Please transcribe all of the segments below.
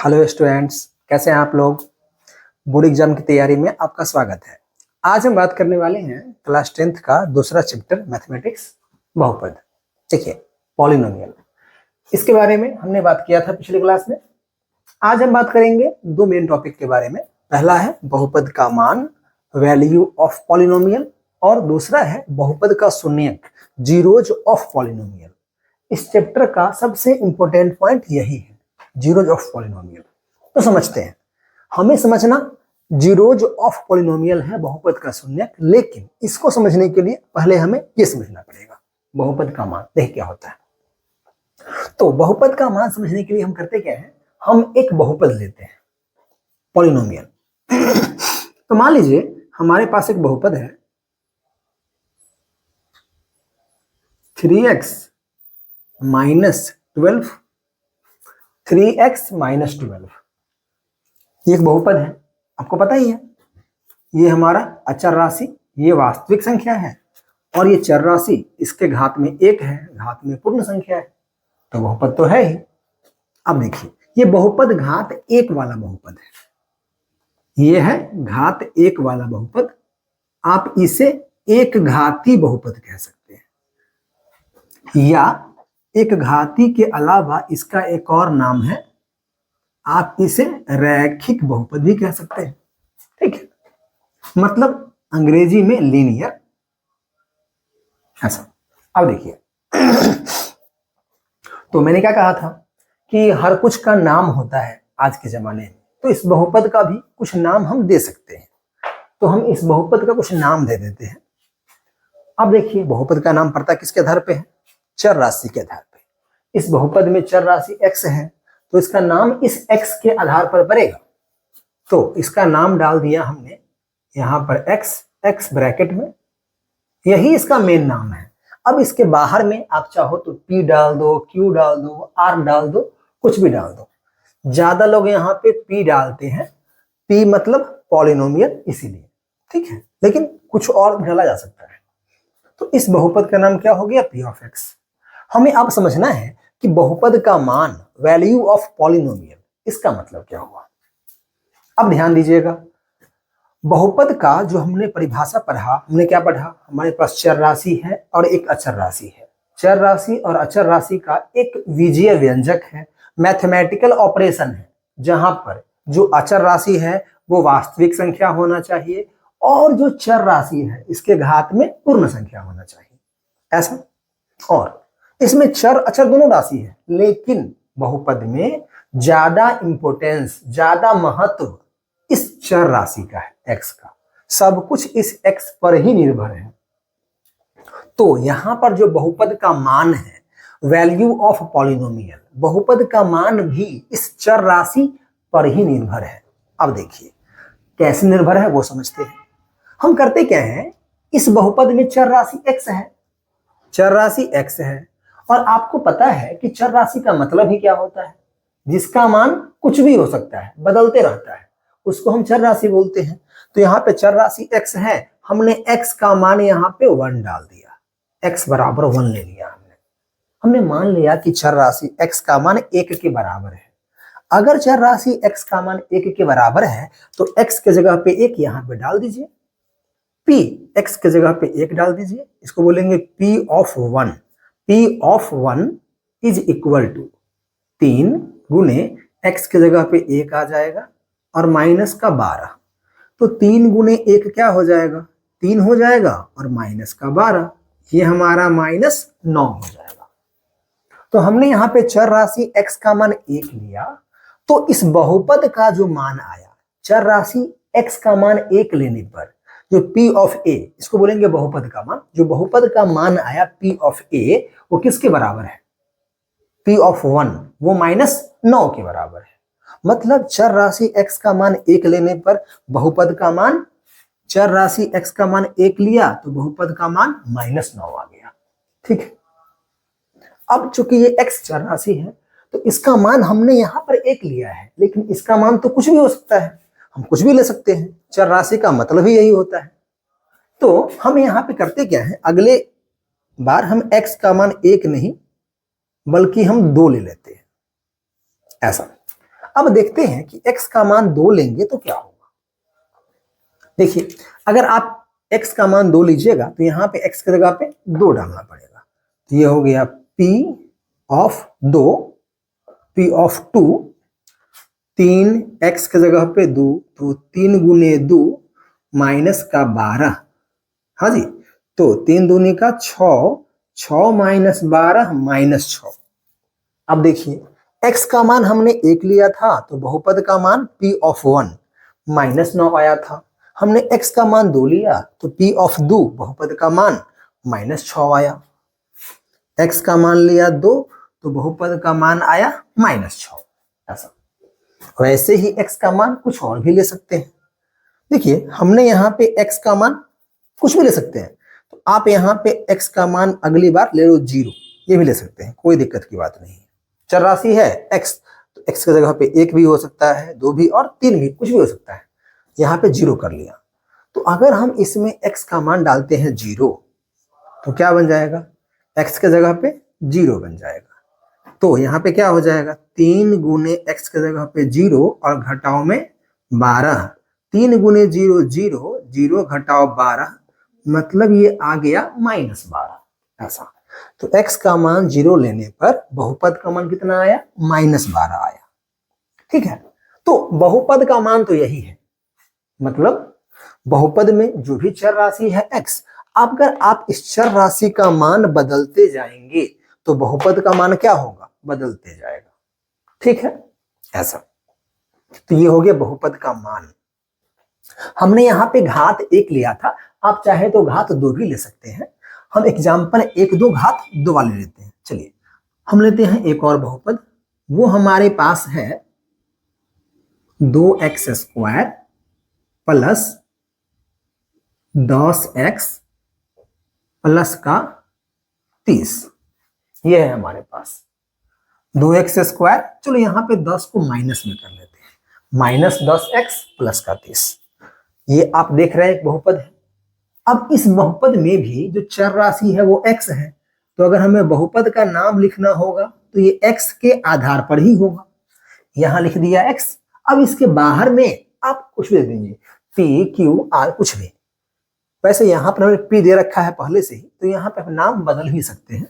Hello students, कैसे हैं आप लोग। बोर्ड एग्जाम की तैयारी में आपका स्वागत है। आज हम बात करने वाले हैं क्लास 10th का दूसरा चैप्टर मैथमेटिक्स, बहुपद। देखिए, पॉलिनोमियल, इसके बारे में हमने बात किया था पिछली क्लास में। आज हम बात करेंगे दो मेन टॉपिक के बारे में। पहला है बहुपद का मान, वैल्यू ऑफ पॉलिनोमियल, और दूसरा है बहुपद का शून्यक, जीरोज ऑफ पॉलिनोमियल। इस चैप्टर का सबसे इंपॉर्टेंट पॉइंट यही है, जीरोज ऑफ पॉलिनोमियल। तो समझते हैं, हमें समझना जीरोज ऑफ पॉलिनोमियल है बहुपद का शून्यक, लेकिन इसको समझने के लिए पहले हमें ये समझना पड़ेगा बहुपद का मान देख क्या होता है। तो बहुपद का मान समझने के लिए हम करते क्या है, हम एक बहुपद लेते हैं पॉलिनोमियल। तो मान लीजिए हमारे पास एक बहुपद है 3x माइनस 12, 3x माइनस 12। ये एक बहुपद है, आपको पता ही है। ये हमारा अचर राशि, ये वास्तविक संख्या है, और ये चर राशि, इसके घात में 1 है, घात में पूर्ण संख्या है, तो बहुपद तो है ही। अब देखिए, ये बहुपद घात 1 वाला बहुपद है। ये है घात 1 वाला बहुपद। आप इसे एक घाती बहुपद कह सकते हैं, या एक घाती के अलावा इसका एक और नाम है, आप इसे रैखिक बहुपद भी कह सकते हैं। ठीक है, मतलब अंग्रेजी में लीनियर, ऐसा। अब देखिए, तो मैंने क्या कहा था कि हर कुछ का नाम होता है आज के जमाने में, तो इस बहुपद का भी कुछ नाम हम दे सकते हैं। तो हम इस बहुपद का कुछ नाम दे देते हैं। अब देखिए, बहुपद का नाम पड़ता किसके आधार पे है, चर राशि के आधार पे। इस बहुपद में चर राशि x है, तो इसका नाम इस x के आधार पर पड़ेगा। तो इसका नाम डाल दिया हमने यहां पर x ब्रैकेट में, यही इसका मेन नाम है। अब इसके बाहर में आप चाहो तो p डाल दो, q डाल दो, r डाल दो, कुछ भी डाल दो। ज्यादा लोग यहाँ पे p डालते हैं, p मतलब पॉलिनोमियल, इसीलिए। ठीक है, लेकिन कुछ और डाला जा सकता है। तो इस बहुपद का नाम क्या हो गया, p ऑफ x। हमें अब समझना है कि बहुपद का मान, वैल्यू ऑफ पॉलिनोमियल, इसका मतलब क्या हुआ। अब ध्यान दीजिएगा, बहुपद का जो हमने परिभाषा पढ़ा, हमने क्या पढ़ा, हमारे पास चर राशि है और एक अचर राशि है। चर राशि और अचर राशि का एक बीजीय व्यंजक है, मैथमेटिकल ऑपरेशन है, जहां पर जो अचर राशि है वो वास्तविक संख्या होना चाहिए, और जो चर राशि है इसके घात में पूर्ण संख्या होना चाहिए, ऐसा। और इसमें चर अचर दोनों राशि है, लेकिन बहुपद में ज्यादा इंपोर्टेंस, ज्यादा महत्व इस चर राशि का है, x का। सब कुछ इस x पर ही निर्भर है। तो यहां पर जो बहुपद का मान है, वैल्यू ऑफ पॉलिनोमियल, बहुपद का मान भी इस चर राशि पर ही निर्भर है। अब देखिए कैसे निर्भर है वो समझते हैं। हम करते क्या है, इस बहुपद में चर राशि x है, चर राशि x है, और आपको पता है कि चर राशि का मतलब ही क्या होता है, जिसका मान कुछ भी हो सकता है, बदलते रहता है, उसको हम चर राशि बोलते हैं। तो यहाँ पे चर राशि x है, हमने x का मान यहाँ पे 1 डाल दिया, x बराबर 1 ले लिया हमने मान लिया कि चर राशि x का मान 1 के बराबर है। अगर चर राशि x का मान 1 के बराबर है, तो x के जगह पे 1 यहाँ पे डाल दीजिए, p x के जगह पे 1 डाल दीजिए, इसको बोलेंगे p of 1। p of 1 is equal to 3 गुने x के जगह पे 1 आ जाएगा, और माइनस का 12। तो 3 गुने 1 क्या हो जाएगा, 3 हो जाएगा, और माइनस का 12, ये हमारा माइनस 9 हो जाएगा। तो हमने यहाँ पे चर राशि x का मान 1 लिया, तो इस बहुपद का जो मान आया, चर राशि x का मान 1 लेने पर जो p ऑफ a, इसको बोलेंगे बहुपद का मान, जो बहुपद का मान आया p ऑफ a, वो किसके बराबर है, p ऑफ 1, वो -9 के बराबर है। मतलब चर राशि x का मान 1 लेने पर बहुपद का मान, चर राशि x का मान 1 लिया तो बहुपद का मान -9 आ गया। ठीक है, अब चूंकि ये x चर राशि है, तो इसका मान हमने यहां पर 1 लिया है, लेकिन इसका मान तो कुछ भी हो सकता है, हम कुछ भी ले सकते हैं, चर राशि का मतलब ही यही होता है। तो हम यहाँ पे करते क्या है, अगले बार हम x का मान 1 नहीं बल्कि हम 2 ले लेते हैं, ऐसा। अब देखते हैं कि x का मान 2 लेंगे तो क्या होगा। देखिए, अगर आप x का मान 2 लीजिएगा तो यहाँ पे x की जगह पे 2 डालना पड़ेगा। तो ये हो गया p of 2, p of 2, 3 x की जगह पे 2, तो 3 गुने 2 माइनस का 12। हाँ जी, तो 3 दूनी का 6, 6 माइनस 12 माइनस 6। अब देखिए, x का मान हमने 1 लिया था तो बहुपद का मान p ऑफ 1 माइनस 9 आया था। हमने x का मान 2 लिया तो p ऑफ 2 बहुपद का मान माइनस 6 आया। x का मान लिया 2 तो बहुपद का मान आया माइनस 6। ऐसा वैसे ही x का मान कुछ और भी ले सकते हैं। देखिए, हमने यहाँ पे x का मान कुछ भी ले सकते हैं, तो आप यहाँ पे x का मान अगली बार ले लो 0, ये भी ले सकते हैं, कोई दिक्कत की बात नहीं है। चर राशि है x, तो x की जगह पे 1 भी हो सकता है, 2 भी और 3 भी, कुछ भी हो सकता है। यहाँ पे 0 कर लिया। तो अगर हम इसमें x का मान डालते हैं 0 तो क्या बन जाएगा, x के जगह पे 0 बन जाएगा। तो यहाँ पे क्या हो जाएगा, 3 गुने x के जगह पे 0 और घटाओ में 12, 3 गुने 0 0, 0 घटाओ 12, मतलब ये आ गया माइनस 12। ऐसा, तो x का मान 0 लेने पर बहुपद का मान कितना आया, माइनस 12 आया। ठीक है, तो बहुपद का मान तो यही है, मतलब बहुपद में जो भी चर राशि है x, अगर आप इस चर राशि का मान बदलते जाएंगे तो बहुपद का मान क्या होगा, बदलते जाएगा। ठीक है, ऐसा। तो ये हो गया बहुपद का मान। हमने यहाँ पे घात 1 लिया था, आप चाहे तो घात 2 भी ले सकते हैं। हम एग्जाम्पल 1 2 घात 2 वाले लेते हैं। चलिए हम लेते हैं एक और बहुपद, वो हमारे पास है 2x square plus 10x plus का 30। ये है हमारे पास 2x स्क्वायर। चलो यहाँ पे 10 को माइनस में कर लेते हैं, माइनस 10x प्लस का 30। ये आप देख रहे हैं एक बहुपद है। अब इस बहुपद में भी जो चर राशि है वो x है, तो अगर हमें बहुपद का नाम लिखना होगा तो ये x के आधार पर ही होगा। यहां लिख दिया x। अब इसके बाहर में आप कुछ भी दे दीजिए, p q r कुछ भी। वैसे यहां पर हमने p दे रखा है पहले से ही, तो यहां पे नाम बदल ही सकते हैं।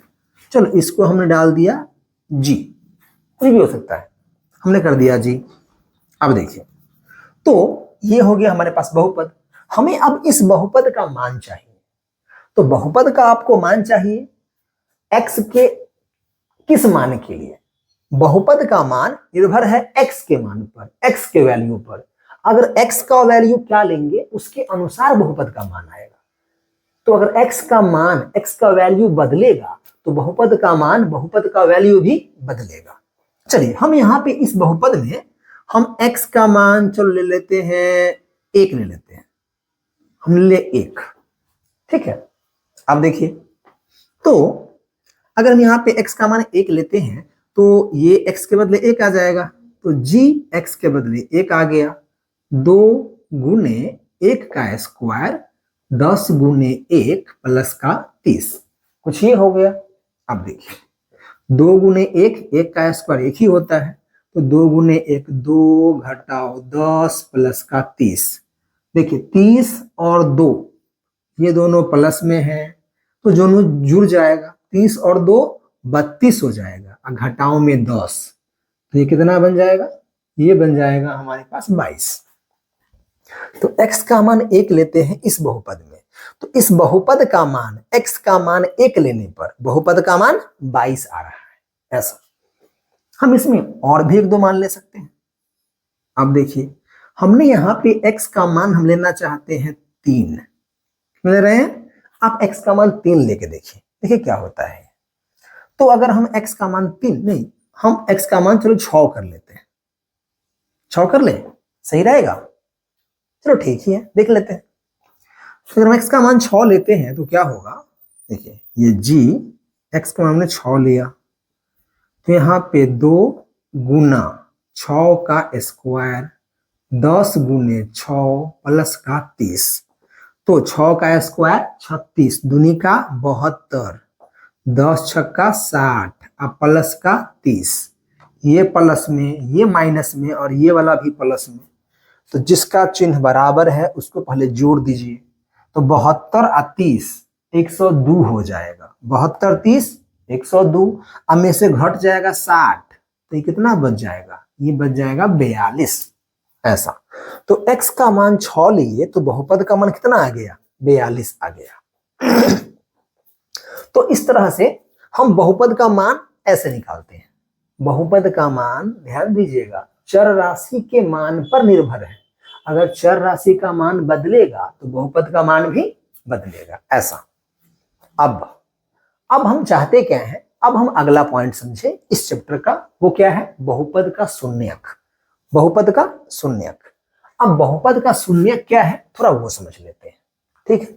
चलो इसको हमने डाल दिया g, कुछ भी हो सकता है, हमने कर दिया g। अब देखिए, तो ये हो गया हमारे पास बहुपद। हमें अब इस बहुपद का मान चाहिए, तो बहुपद का आपको मान चाहिए x के किस मान के लिए, बहुपद का मान निर्भर है x के मान पर, x के वैल्यू पर। अगर x का वैल्यू क्या लेंगे उसके अनुसार बहुपद का मान आएगा। तो अगर x का मान, x का वैल्यू बदलेगा तो बहुपद का मान, बहुपद का वैल्यू भी बदलेगा। चलिए हम यहाँ पे इस बहुपद में हम x का मान चलो ले लेते हैं 1 ले लेते हैं, हम ले 1। ठीक है, अब देखिए, तो अगर हम यहाँ पे x का मान 1 लेते हैं तो ये x के बदले 1 आ जाएगा, तो g x के बदले 1 आ गया। 2 गुने 1 का स्क्वायर 10 गुने 1 प्लस का 30, कुछ ये हो गया। अब देखिए, 2 गुने 1, 1 का स्क्वायर 1 ही होता है, तो 2 गुने 1 2 घटाओ 10 प्लस का 30। देखिए 30 और 2 ये दोनों प्लस में है तो दोनों जुड़ जाएगा, 30 और 2 32 हो जाएगा, और घटाओ में 10, तो ये कितना बन जाएगा, ये बन जाएगा हमारे पास 22। तो x का मान 1 लेते हैं इस बहुपद में, तो इस बहुपद का मान, x का मान 1 लेने पर बहुपद का मान 22 आ रहा है। ऐसा हम इसमें और भी 1 2 मान ले सकते हैं। अब देखिए, हमने यहाँ पे x का मान हम लेना चाहते हैं 3 ले रहे हैं। आप x का मान 3 लेके देखिए, देखिए क्या होता है। तो अगर हम x का मान 3 नहीं, हम x का मान चलो 6 कर लेते हैं, 6 कर ले, सही रहेगा। चलो ठीक ही है, देख लेते हैं। तो अगर हम x का मान 6 लेते हैं तो क्या होगा, देखिए ये g, x का मान हमने 6 लिया, तो यहाँ पे 2 गुना 6 का स्क्वायर 10 गुने 6 प्लस का 30, तो 6 का स्क्वायर 36 दूनी का 72, 10 छक्का 60 और प्लस का 30, ये प्लस में, ये माइनस में और ये वाला भी प्लस में। तो जिसका चिन्ह बराबर है उसको पहले जोड़ दीजिए। तो 72 और 30 102 हो जाएगा। 72 30 102। अब में से घट जाएगा 60, तो ये कितना बच जाएगा? ये बच जाएगा 42। ऐसा। तो x का मान 6 लिए तो बहुपद का मान कितना आ गया? 42 आ गया। तो इस तरह से हम बहुपद का मान ऐसे निकालते हैं। बहुपद का मान, ध्यान दीजिएगा, चर राशि के मान पर निर्भर है। अगर चर राशि का मान बदलेगा तो बहुपद का मान भी बदलेगा। ऐसा। अब हम चाहते क्या है? अब हम अगला पॉइंट समझे इस चैप्टर का। वो क्या है? बहुपद का शून्यक। बहुपद का शून्यक। अब बहुपद का शून्यक क्या है थोड़ा वो समझ लेते हैं। ठीक है,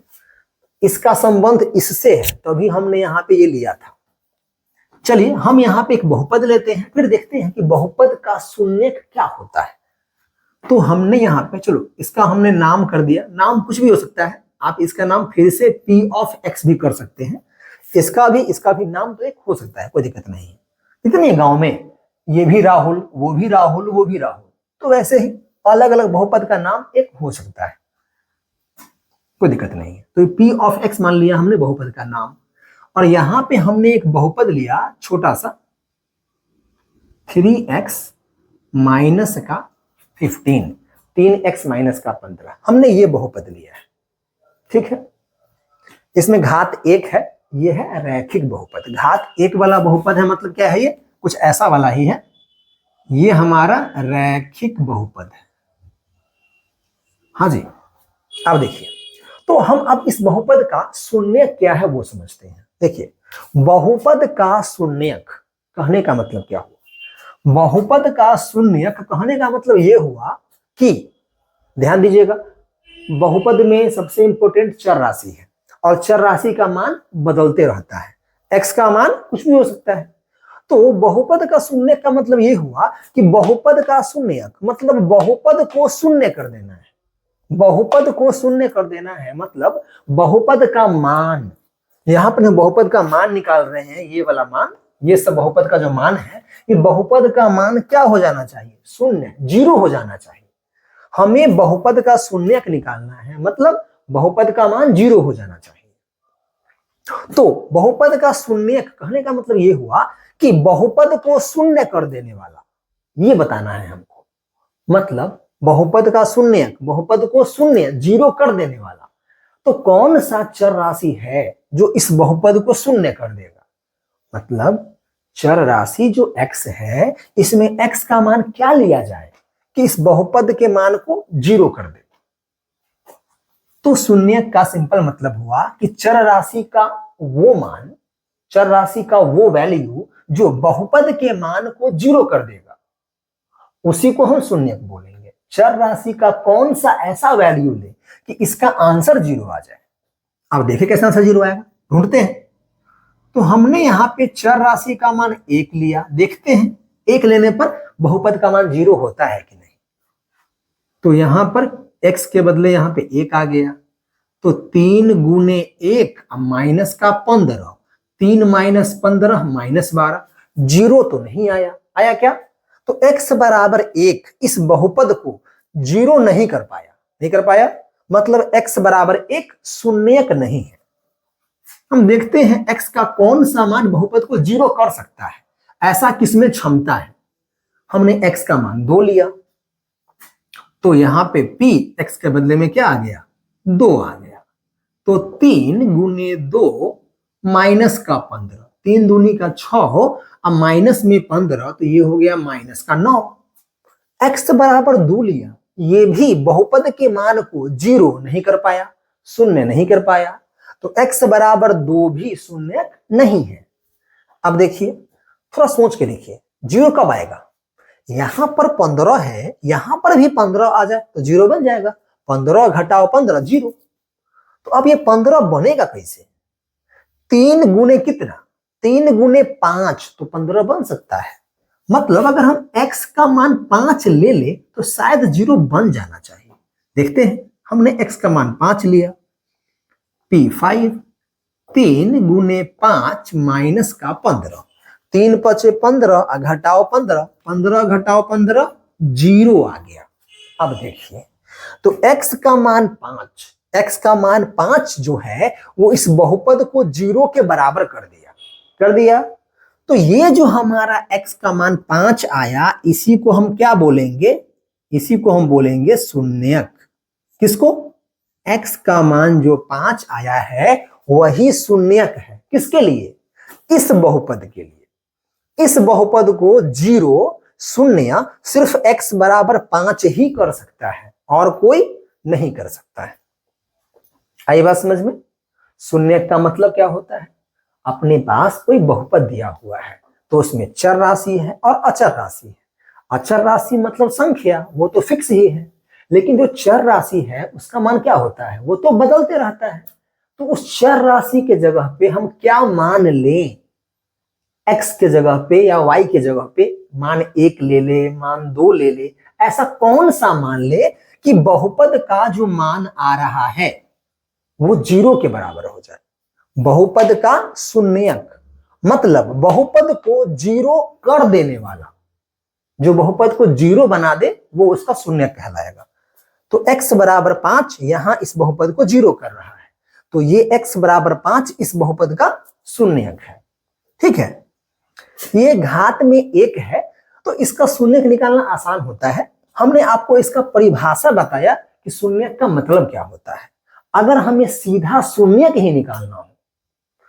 इसका संबंध इससे है, तभी हमने यहाँ पे ये लिया था। चलिए हम यहाँ पे एक बहुपद लेते हैं, फिर देखते हैं कि बहुपद का शून्यक क्या होता है। तो हमने यहाँ पे, चलो इसका हमने नाम कर दिया। नाम कुछ भी हो सकता है, आप इसका नाम फिर से p ऑफ x भी कर सकते हैं। इसका भी नाम तो एक हो सकता है, कोई दिक्कत नहीं है। इतने गांव में ये भी राहुल, वो भी राहुल, वो भी राहुल, तो वैसे ही अलग अलग बहुपद का नाम एक हो सकता है, कोई दिक्कत नहीं है। तो p ऑफ x मान लिया हमने बहुपद का नाम। और यहां पे हमने एक बहुपद लिया छोटा सा, 3x माइनस का 15, 3x माइनस का 15, हमने ये बहुपद लिया है। ठीक है, इसमें घात 1 है, ये है रैखिक बहुपद। घात 1 वाला बहुपद है, मतलब क्या है? ये कुछ ऐसा वाला ही है, ये हमारा रैखिक बहुपद है। हाँ जी। अब देखिए, तो हम अब इस बहुपद का शून्यक क्या है वो समझते हैं। देखिए, बहुपद का शून्यक कहने का मतलब क्या हुआ? बहुपद का शून्यक कहने का मतलब ये हुआ कि, ध्यान दीजिएगा, बहुपद में सबसे इंपॉर्टेंट चर राशि है और चर राशि का मान बदलते रहता है। x का मान कुछ भी हो सकता है। तो बहुपद का शून्यक का मतलब ये हुआ कि बहुपद का शून्यक मतलब बहुपद को शून्य कर देना है। बहुपद को शून्य कर देना है मतलब बहुपद का मान, यहां पर हम बहुपद का मान निकाल रहे हैं, ये वाला मान, ये सब बहुपद का जो मान है, ये बहुपद का मान क्या हो जाना चाहिए? शून्य, 0 हो जाना चाहिए। हमें बहुपद का शून्यक निकालना है, मतलब बहुपद का मान 0 हो जाना चाहिए। तो बहुपद का शून्यक कहने का मतलब ये हुआ कि बहुपद को शून्य कर देने वाला, ये बताना है हमको। मतलब बहुपद का शून्यक, बहुपद को शून्य, 0 कर देने वाला। तो कौन सा चर राशि है जो इस बहुपद को शून्य कर देगा? मतलब चर राशि जो x है, इसमें x का मान क्या लिया जाए कि इस बहुपद के मान को 0 कर दे। तो शून्यक का सिंपल मतलब हुआ कि चर राशि का वो मान, चर राशि का वो वैल्यू जो बहुपद के मान को 0 कर देगा, उसी को हम शून्यक बोलेंगे। चर राशि का कौन सा ऐसा वैल्यू ले कि इसका आंसर 0 आ जाए। अब देखिए कैसे आंसर 0 आएगा, ढूंढते हैं। तो हमने यहाँ पे चर राशि का मान 1 लिया, देखते हैं 1 लेने पर बहुपद का मान 0 होता है कि नहीं। तो यहां पर x के बदले यहाँ पे 1 आ गया, तो 3 गुने 1 माइनस का 15, 3 माइनस 15 माइनस 12, 0 तो नहीं आया। आया क्या? तो x बराबर 1 इस बहुपद को 0 नहीं कर पाया, मतलब x बराबर 1 शून्यक नहीं है। हम देखते हैं x का कौन सा मान बहुपद को 0 कर सकता है, ऐसा किसमें क्षमता है। हमने x का मान 2 लिया, तो यहां पे p x के बदले में क्या आ गया? 2 आ गया। तो 3 गुने 2 माइनस का 15, 3 दूनी का 6, अब माइनस में 15, तो ये हो गया माइनस का 9। x बराबर 2 लिया, ये भी बहुपद के मान को 0 नहीं कर पाया, शून्य नहीं कर पाया। तो x बराबर 2 भी शून्य नहीं है। अब देखिए, थोड़ा सोच के देखिए, 0 कब आएगा? यहां पर 15 है, यहां पर भी 15 आ जाए तो 0 बन जाएगा। 15 घटाओ 15, 0। तो अब ये 15 बनेगा कैसे? 3 गुने कितना? 3 गुने 5, तो 15 बन सकता है। मतलब अगर हम x का मान 5 ले ले तो शायद 0 बन जाना चाहिए। देखते हैं, हमने x का मान 5 लिया, P5, 3 गुने 5 माइनस का 15, 3 पचे 15 घटाओ 15, 15 घटाओ 15 0 आ गया। अब देखिए, तो x का मान 5, x का मान 5 जो है वो इस बहुपद को 0 के बराबर कर दिया। तो ये जो हमारा x का मान 5 आया, इसी को हम क्या बोलेंगे, इसी को हम बोलेंगे शून्यक। किसको? x का मान जो 5 आया है वही शून्यक है। किसके लिए? इस बहुपद के लिए। इस बहुपद को 0 शून्य सिर्फ x बराबर 5 ही कर सकता है और कोई नहीं कर सकता है। आई बात समझ में? शून्यक का मतलब क्या होता है? अपने पास कोई बहुपद दिया हुआ है तो उसमें चर राशि है और अचर राशि है। अचर राशि मतलब संख्या, वो तो फिक्स ही है, लेकिन जो चर राशि है उसका मान क्या होता है? वो तो बदलते रहता है। तो उस चर राशि के जगह पे हम क्या मान लें? x के जगह पे या y के जगह पे मान 1 ले ले, मान 2 ले ले। ऐसा कौन सा मान ले कि बहुपद का जो मान आ रहा है वो 0 के बराबर हो जाए? बहुपद का शून्यक मतलब बहुपद को 0 कर देने वाला, जो बहुपद को 0 बना दे वो उसका शून्यक कहलाएगा। तो x बराबर 5 यहां इस बहुपद को 0 कर रहा है, तो ये x बराबर 5 इस बहुपद का शून्यक है। ठीक है, ये घात में 1 है तो इसका शून्यक निकालना आसान होता है। हमने आपको इसका परिभाषा बताया कि शून्यक का मतलब क्या होता है। अगर हमें सीधा शून्यक ही निकालना हो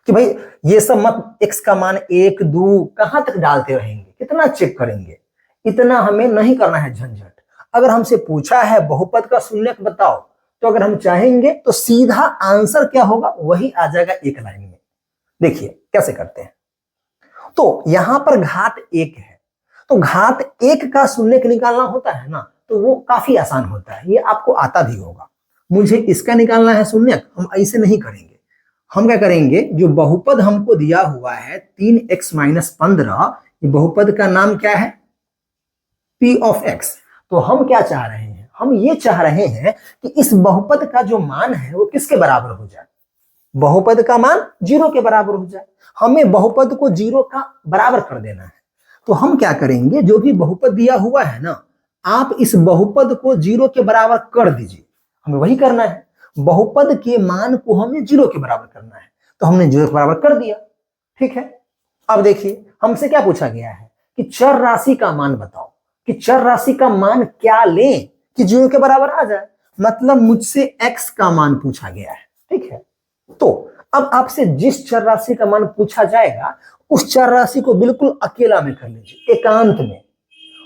कि भाई ये सब मत x का मान 1 2 कहां तक डालते रहेंगे, कितना चेक करेंगे, इतना हमें नहीं करना है झंझट। अगर हमसे पूछा है बहुपद का शून्यक बताओ, तो अगर हम चाहेंगे तो सीधा आंसर क्या होगा वही आ जाएगा एक लाइन में। देखिए कैसे करते हैं। तो यहां पर घात 1 है, तो घात 1 का शून्यक निकालना होता है ना, तो वो काफी आसान होता है, ये आपको आता भी होगा। मुझे इसका निकालना है शून्यक, हम ऐसे नहीं करेंगे। हम क्या करेंगे, जो बहुपद हमको दिया हुआ है 3x - 15, ये बहुपद का नाम क्या है? p of x। तो हम क्या चाह रहे हैं? हम ये चाह रहे हैं कि इस बहुपद का जो मान है वो किसके बराबर हो जाए? बहुपद का मान 0 के बराबर हो जाए। हमें बहुपद को 0 का बराबर कर देना है। तो हम क्या करेंगे, जो भी बहुपद दिया हुआ है ना, आप इस बहुपद को 0 के बराबर कर दीजिए। हमें वही करना है, बहुपद के मान को हमें 0 के बराबर करना है, तो हमने 0 के बराबर कर दिया। ठीक है, अब देखिए हमसे क्या पूछा गया है कि चर राशि का मान बताओ, कि चर राशि का मान क्या लें कि 0 के बराबर आ जाए। मतलब मुझसे x का मान पूछा गया है। ठीक है, तो अब आपसे जिस चर राशि का मान पूछा जाएगा उस चर राशि को बिल्कुल अकेला में कर लीजिए, एकांत में,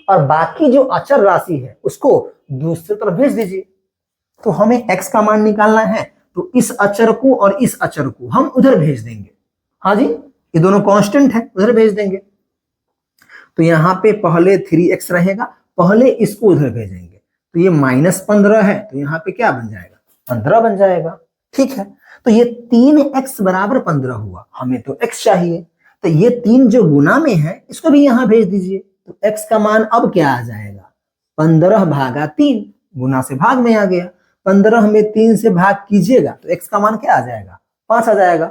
और बाकी जो अचर राशि है उसको दूसरी तरफ भेज दीजिए। तो हमें x का मान निकालना है, तो इस अचर को और इस अचर को हम उधर भेज देंगे। हाँ जी, ये दोनों कांस्टेंट है, उधर भेज देंगे। तो यहाँ पे पहले 3x रहेगा, पहले इसको उधर भेजेंगे, तो ये -15 है, तो यहाँ पे क्या बन जाएगा? 15 बन जाएगा। ठीक है, तो ये 3x बराबर 15 हुआ। हमें तो x चाहिए, तो ये 3 जो गुना में है इसको भी यहाँ भेज दीजिए। तो x का मान अब क्या आ जाएगा? 15/3, गुना से भाग में आ गया। 15 में 3 से भाग कीजिएगा तो x का मान क्या आ जाएगा? 5 आ जाएगा।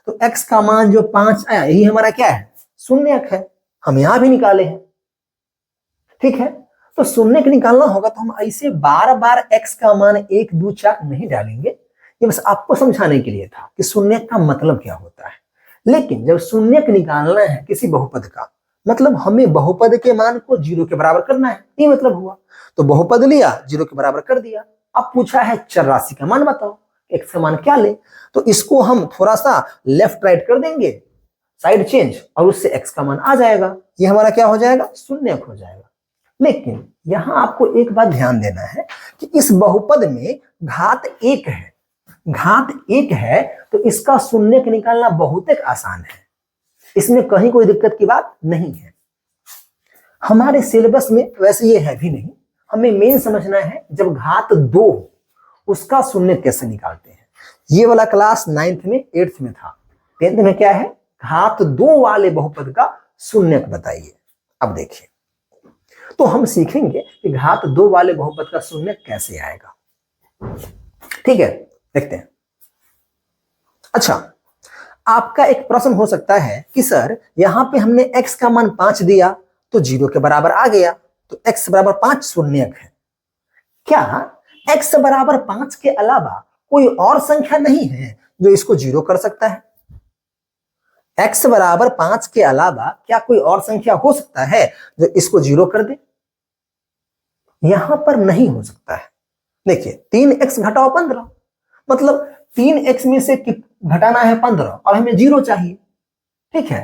तो x का मान जो 5 आया यही हमारा क्या है? शून्यक है। हम यहां भी निकाले हैं। ठीक है, तो शून्यक निकालना होगा तो हम ऐसे बार बार x का मान 1 2 4 नहीं डालेंगे। ये बस आपको समझाने के लिए था कि शून्यक का मतलब क्या होता है। लेकिन जब शून्यक निकालना है किसी बहुपद का, मतलब हमें बहुपद के मान को 0 के बराबर करना है, ये मतलब हुआ। तो बहुपद लिया, 0 के बराबर कर दिया। अब पूछा है चर राशि का मान बताओ, x का मान क्या ले, तो इसको हम थोड़ा सा लेफ्ट राइट कर देंगे, साइड चेंज, और उससे x का मान आ जाएगा। ये हमारा क्या हो जाएगा? शून्यक हो जाएगा। लेकिन यहां आपको एक बात ध्यान देना है कि इस बहुपद में घात 1 है, घात 1 है, तो इसका शून्यक निकालना बहुत एक आसान है, इसमें कहीं कोई दिक्कत की बात नहीं है। हमारे सिलेबस में वैसे ये है भी नहीं। हमें मेन समझना है जब घात 2 उसका शून्यक कैसे निकालते हैं। ये वाला क्लास 9th में 8th में था। 10th में क्या है? घात 2 वाले बहुपद का शून्यक बताइए। अब देखिए, तो हम सीखेंगे कि घात 2 वाले बहुपद का शून्यक कैसे आएगा। ठीक है, देखते हैं। अच्छा, आपका एक प्रश्न हो सकता है कि सर यहां पे हमने x का मान 5 दिया तो 0 के बराबर आ गया, तो x बराबर 5 शून्यक है। क्या x बराबर 5 के अलावा कोई और संख्या नहीं है जो इसको 0 कर सकता है? x बराबर 5 के अलावा क्या कोई और संख्या हो सकता है जो इसको 0 कर दे? यहां पर नहीं हो सकता है। देखिए 3x घटाओ 15, मतलब 3x में से घटाना है 15 और हमें 0 चाहिए, ठीक है।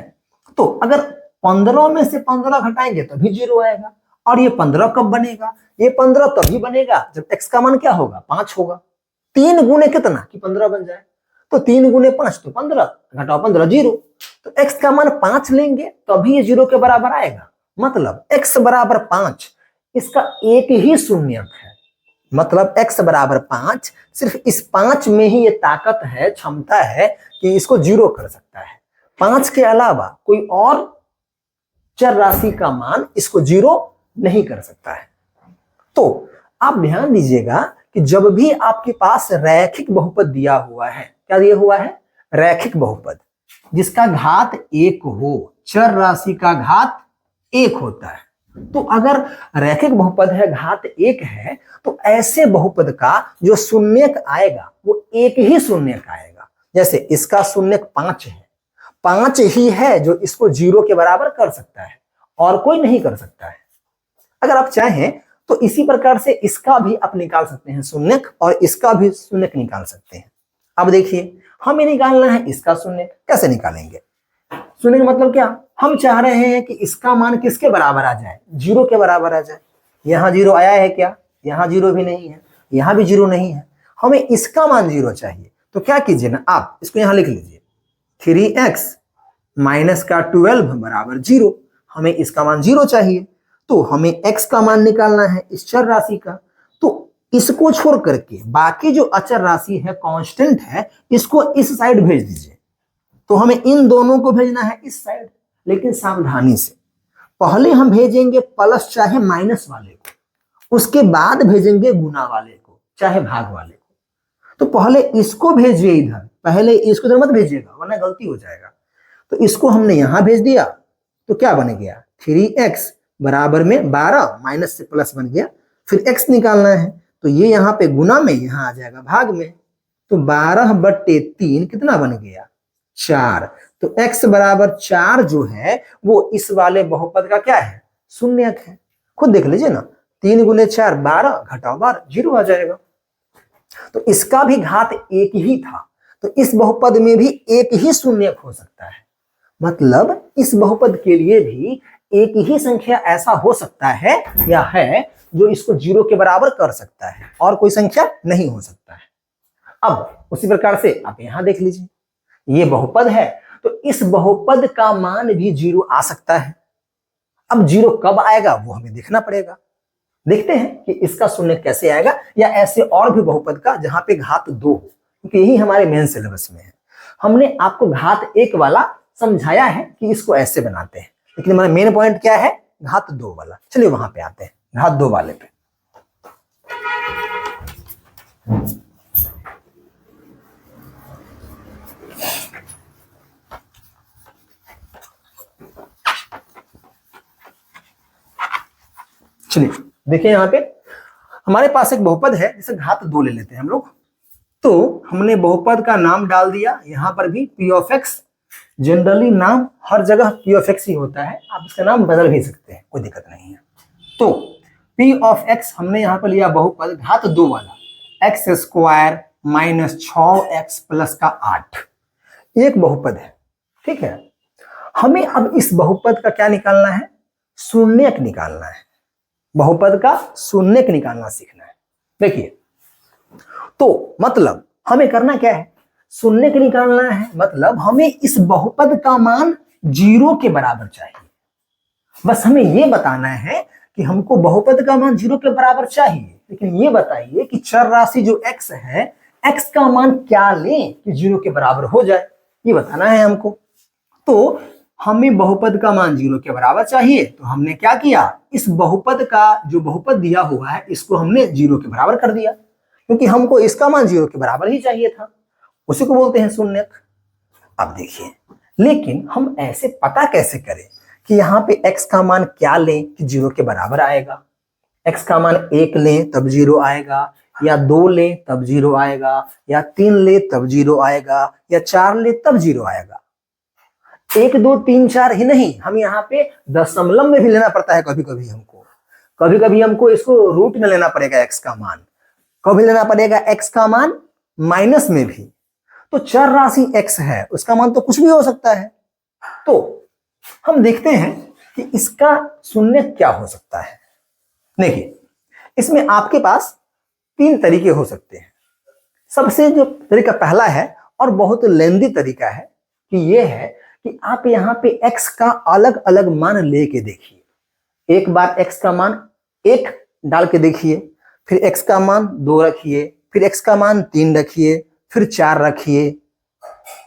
तो अगर 15 में से 15 घटाएंगे तो भी 0 आएगा। और ये 15 कब बनेगा? ये 15 तभी बनेगा जब x का मान क्या होगा? 5 होगा। 3 गुने कितना कि 15 बन जाए? तो 3 गुने 5 तो 15, घटाओ 15 0। तो x का मान 5 लेंगे तभी ये 0 के बराबर आएगा। मतलब x बराबर 5, इसका एक ही शून्यक है। मतलब x बराबर 5, सिर्फ इस 5 में ही ये ताकत है, क्षमता है कि इसको 0 कर सकता है। 5 के अलावा कोई और चर राशि का मान इसको 0 नहीं कर सकता है। तो आप ध्यान दीजिएगा कि जब भी आपके पास रैखिक बहुपद दिया हुआ है, क्या दिया हुआ है? रैखिक बहुपद जिसका घात 1 हो, चर राशि का घात 1 होता है। तो अगर रैखिक बहुपद है, घात 1 है, तो ऐसे बहुपद का जो शून्यक आएगा वो एक ही शून्यक आएगा। जैसे इसका शून्यक 5 है, 5 ही है जो इसको 0 के बराबर कर सकता है और कोई नहीं कर सकता है। अगर आप चाहें तो इसी प्रकार से इसका भी आप निकाल सकते हैं शून्यक, और इसका भी शून्यक निकाल सकते हैं। अब देखिए हमें निकालना है इसका शून्यक। कैसे निकालेंगे? शून्य का मतलब क्या? हम चाह रहे हैं कि इसका मान किसके बराबर आ जाए? 0 के बराबर आ जाए। यहां 0 आया है क्या? यहां 0 भी नहीं है, यहां भी 0 नहीं है। हमें इसका मान 0 चाहिए। तो क्या कीजिए ना, आप इसको यहां लिख लीजिए, 3x माइनस का 12 बराबर 0। हमें इसका मान 0 चाहिए, तो हमें x का मान निकालना है इस चर राशि का। तो इसको छोड़ करके बाकी जो अचर राशि है, कांस्टेंट है, इसको इस साइड भेज दीजिए। तो हमें इन दोनों को भेजना है इस साइड, लेकिन सावधानी से। पहले हम भेजेंगे प्लस चाहे माइनस वाले को, उसके बाद भेजेंगे गुना वाले को चाहे भाग वाले को। तो पहले इसको भेजिए इधर, पहले इसको इधर मत भेजिएगा वरना गलती हो जाएगा। तो इसको हमने यहां भेज दिया, तो क्या बन गया? 3x बराबर में 12 माइनस से प्लस बन गया। फिर x निकालना है, तो ये यहाँ पे गुना में, यहाँ आ जाएगा भाग में। तो 12/3 कितना बन गया? 4। तो x बराबर 4 जो है वो इस वाले बहुपद का क्या है? शून्यक है। खुद देख लीजिए ना, 3 गुने 4 12, घटाओ 12, 0 आ जाएगा। तो इसका भी घात 1 ही था, तो इस बहुपद में भी एक ही शून्यक हो सकता है। मतलब इस बहुपद के लिए भी एक ही संख्या ऐसा हो सकता है या है जो इसको 0 के बराबर कर सकता है, और कोई संख्या नहीं हो सकता है। अब उसी प्रकार से आप यहां देख लीजिए, ये बहुपद है, तो इस बहुपद का मान भी 0 आ सकता है। अब 0 कब आएगा वो हमें देखना पड़ेगा। देखते हैं कि इसका शून्य कैसे आएगा, या ऐसे और भी बहुपद का जहां पे घात 2 हो, क्योंकि यही हमारे मेन सिलेबस में है। हमने आपको घात 1 वाला समझाया है कि इसको ऐसे बनाते हैं, लेकिन हमारा मेन पॉइंट क्या है? घात 2 वाला। चलिए वहां पे आते हैं, घात 2 वाले पे। चलिए देखिए, यहां पे हमारे पास एक बहुपद है, जिसे घात 2 ले लेते हैं हम लोग। तो हमने बहुपद का नाम डाल दिया, यहां पर भी p ऑफ x। जनरली नाम हर जगह p ऑफ x ही होता है, आप इसका नाम बदल भी सकते हैं, कोई दिक्कत नहीं है। तो p ऑफ x हमने यहां पर लिया बहुपद घात 2 वाला, x² माइनस 6x प्लस का 8। एक बहुपद है, ठीक है। हमें अब इस बहुपद का क्या निकालना है? शून्यक निकालना है। बहुपद का शून्यक निकालना सीखना है। देखिए, तो मतलब हमें करना क्या है? शून्यक निकालना है, मतलब हमें इस बहुपद का मान 0 के बराबर चाहिए। बस हमें यह बताना है कि हमको बहुपद का मान 0 के बराबर चाहिए, लेकिन ये बताइए कि चर राशि जो x है, x का मान क्या लें कि 0 के बराबर हो जाए, ये बताना है हमको। तो हमें बहुपद का मान 0 के बराबर चाहिए, तो हमने क्या किया? इस बहुपद का जो बहुपद दिया हुआ है इसको हमने 0 के बराबर कर दिया, क्योंकि हमको इसका मान 0 के बराबर ही चाहिए था। उसी को बोलते हैं शून्यक। अब देखिए, लेकिन हम ऐसे पता कैसे करें कि यहाँ पे x का मान क्या लें कि 0 के बराबर आएगा? x का मान 1 लें तब 0 आएगा, या 2 लें तब 0 आएगा, या 3 लें तब 0 आएगा, या 4 लें तब 0 आएगा। 1 2 3 4 ही नहीं, हम यहाँ पे दशमलव में भी लेना पड़ता है। कभी कभी हमको इसको रूट में लेना पड़ेगा x का मान, कभी लेना पड़ेगा x का मान माइनस में भी। तो चर राशि x है, उसका मान तो कुछ भी हो सकता है। तो हम देखते हैं कि इसका शून्य क्या हो सकता है। देखिए, इसमें आपके पास 3 तरीके हो सकते हैं। सबसे जो तरीका पहला है और बहुत लेंदी तरीका है कि यह है कि आप यहाँ पे x का अलग अलग मान लेके देखिए। एक बार x का मान 1 डाल के देखिए, फिर x का मान 2 रखिए, फिर x का मान 3 रखिए, फिर 4 रखिए।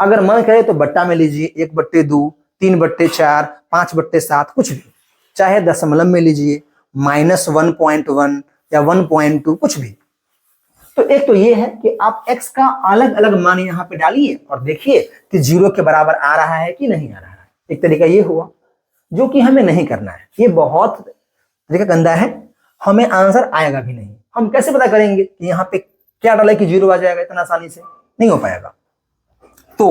अगर मन करे तो बट्टा में लीजिए, 1/2, 3/4, 5/7, कुछ भी, चाहे दशमलव में लीजिए, -1.1 या 1.2, कुछ भी। तो एक तो ये है कि आप x का अलग अलग मान यहाँ पे डालिए और देखिए कि 0 के बराबर आ रहा है कि नहीं आ रहा है। एक तरीका ये हुआ, जो कि हमें नहीं करना है। ये बहुत तरीका गंदा है, हमें आंसर आएगा भी नहीं। हम कैसे पता करेंगे कि यहाँ पे क्या डाले कि 0 आ जाएगा? इतना आसानी से नहीं हो पाएगा। तो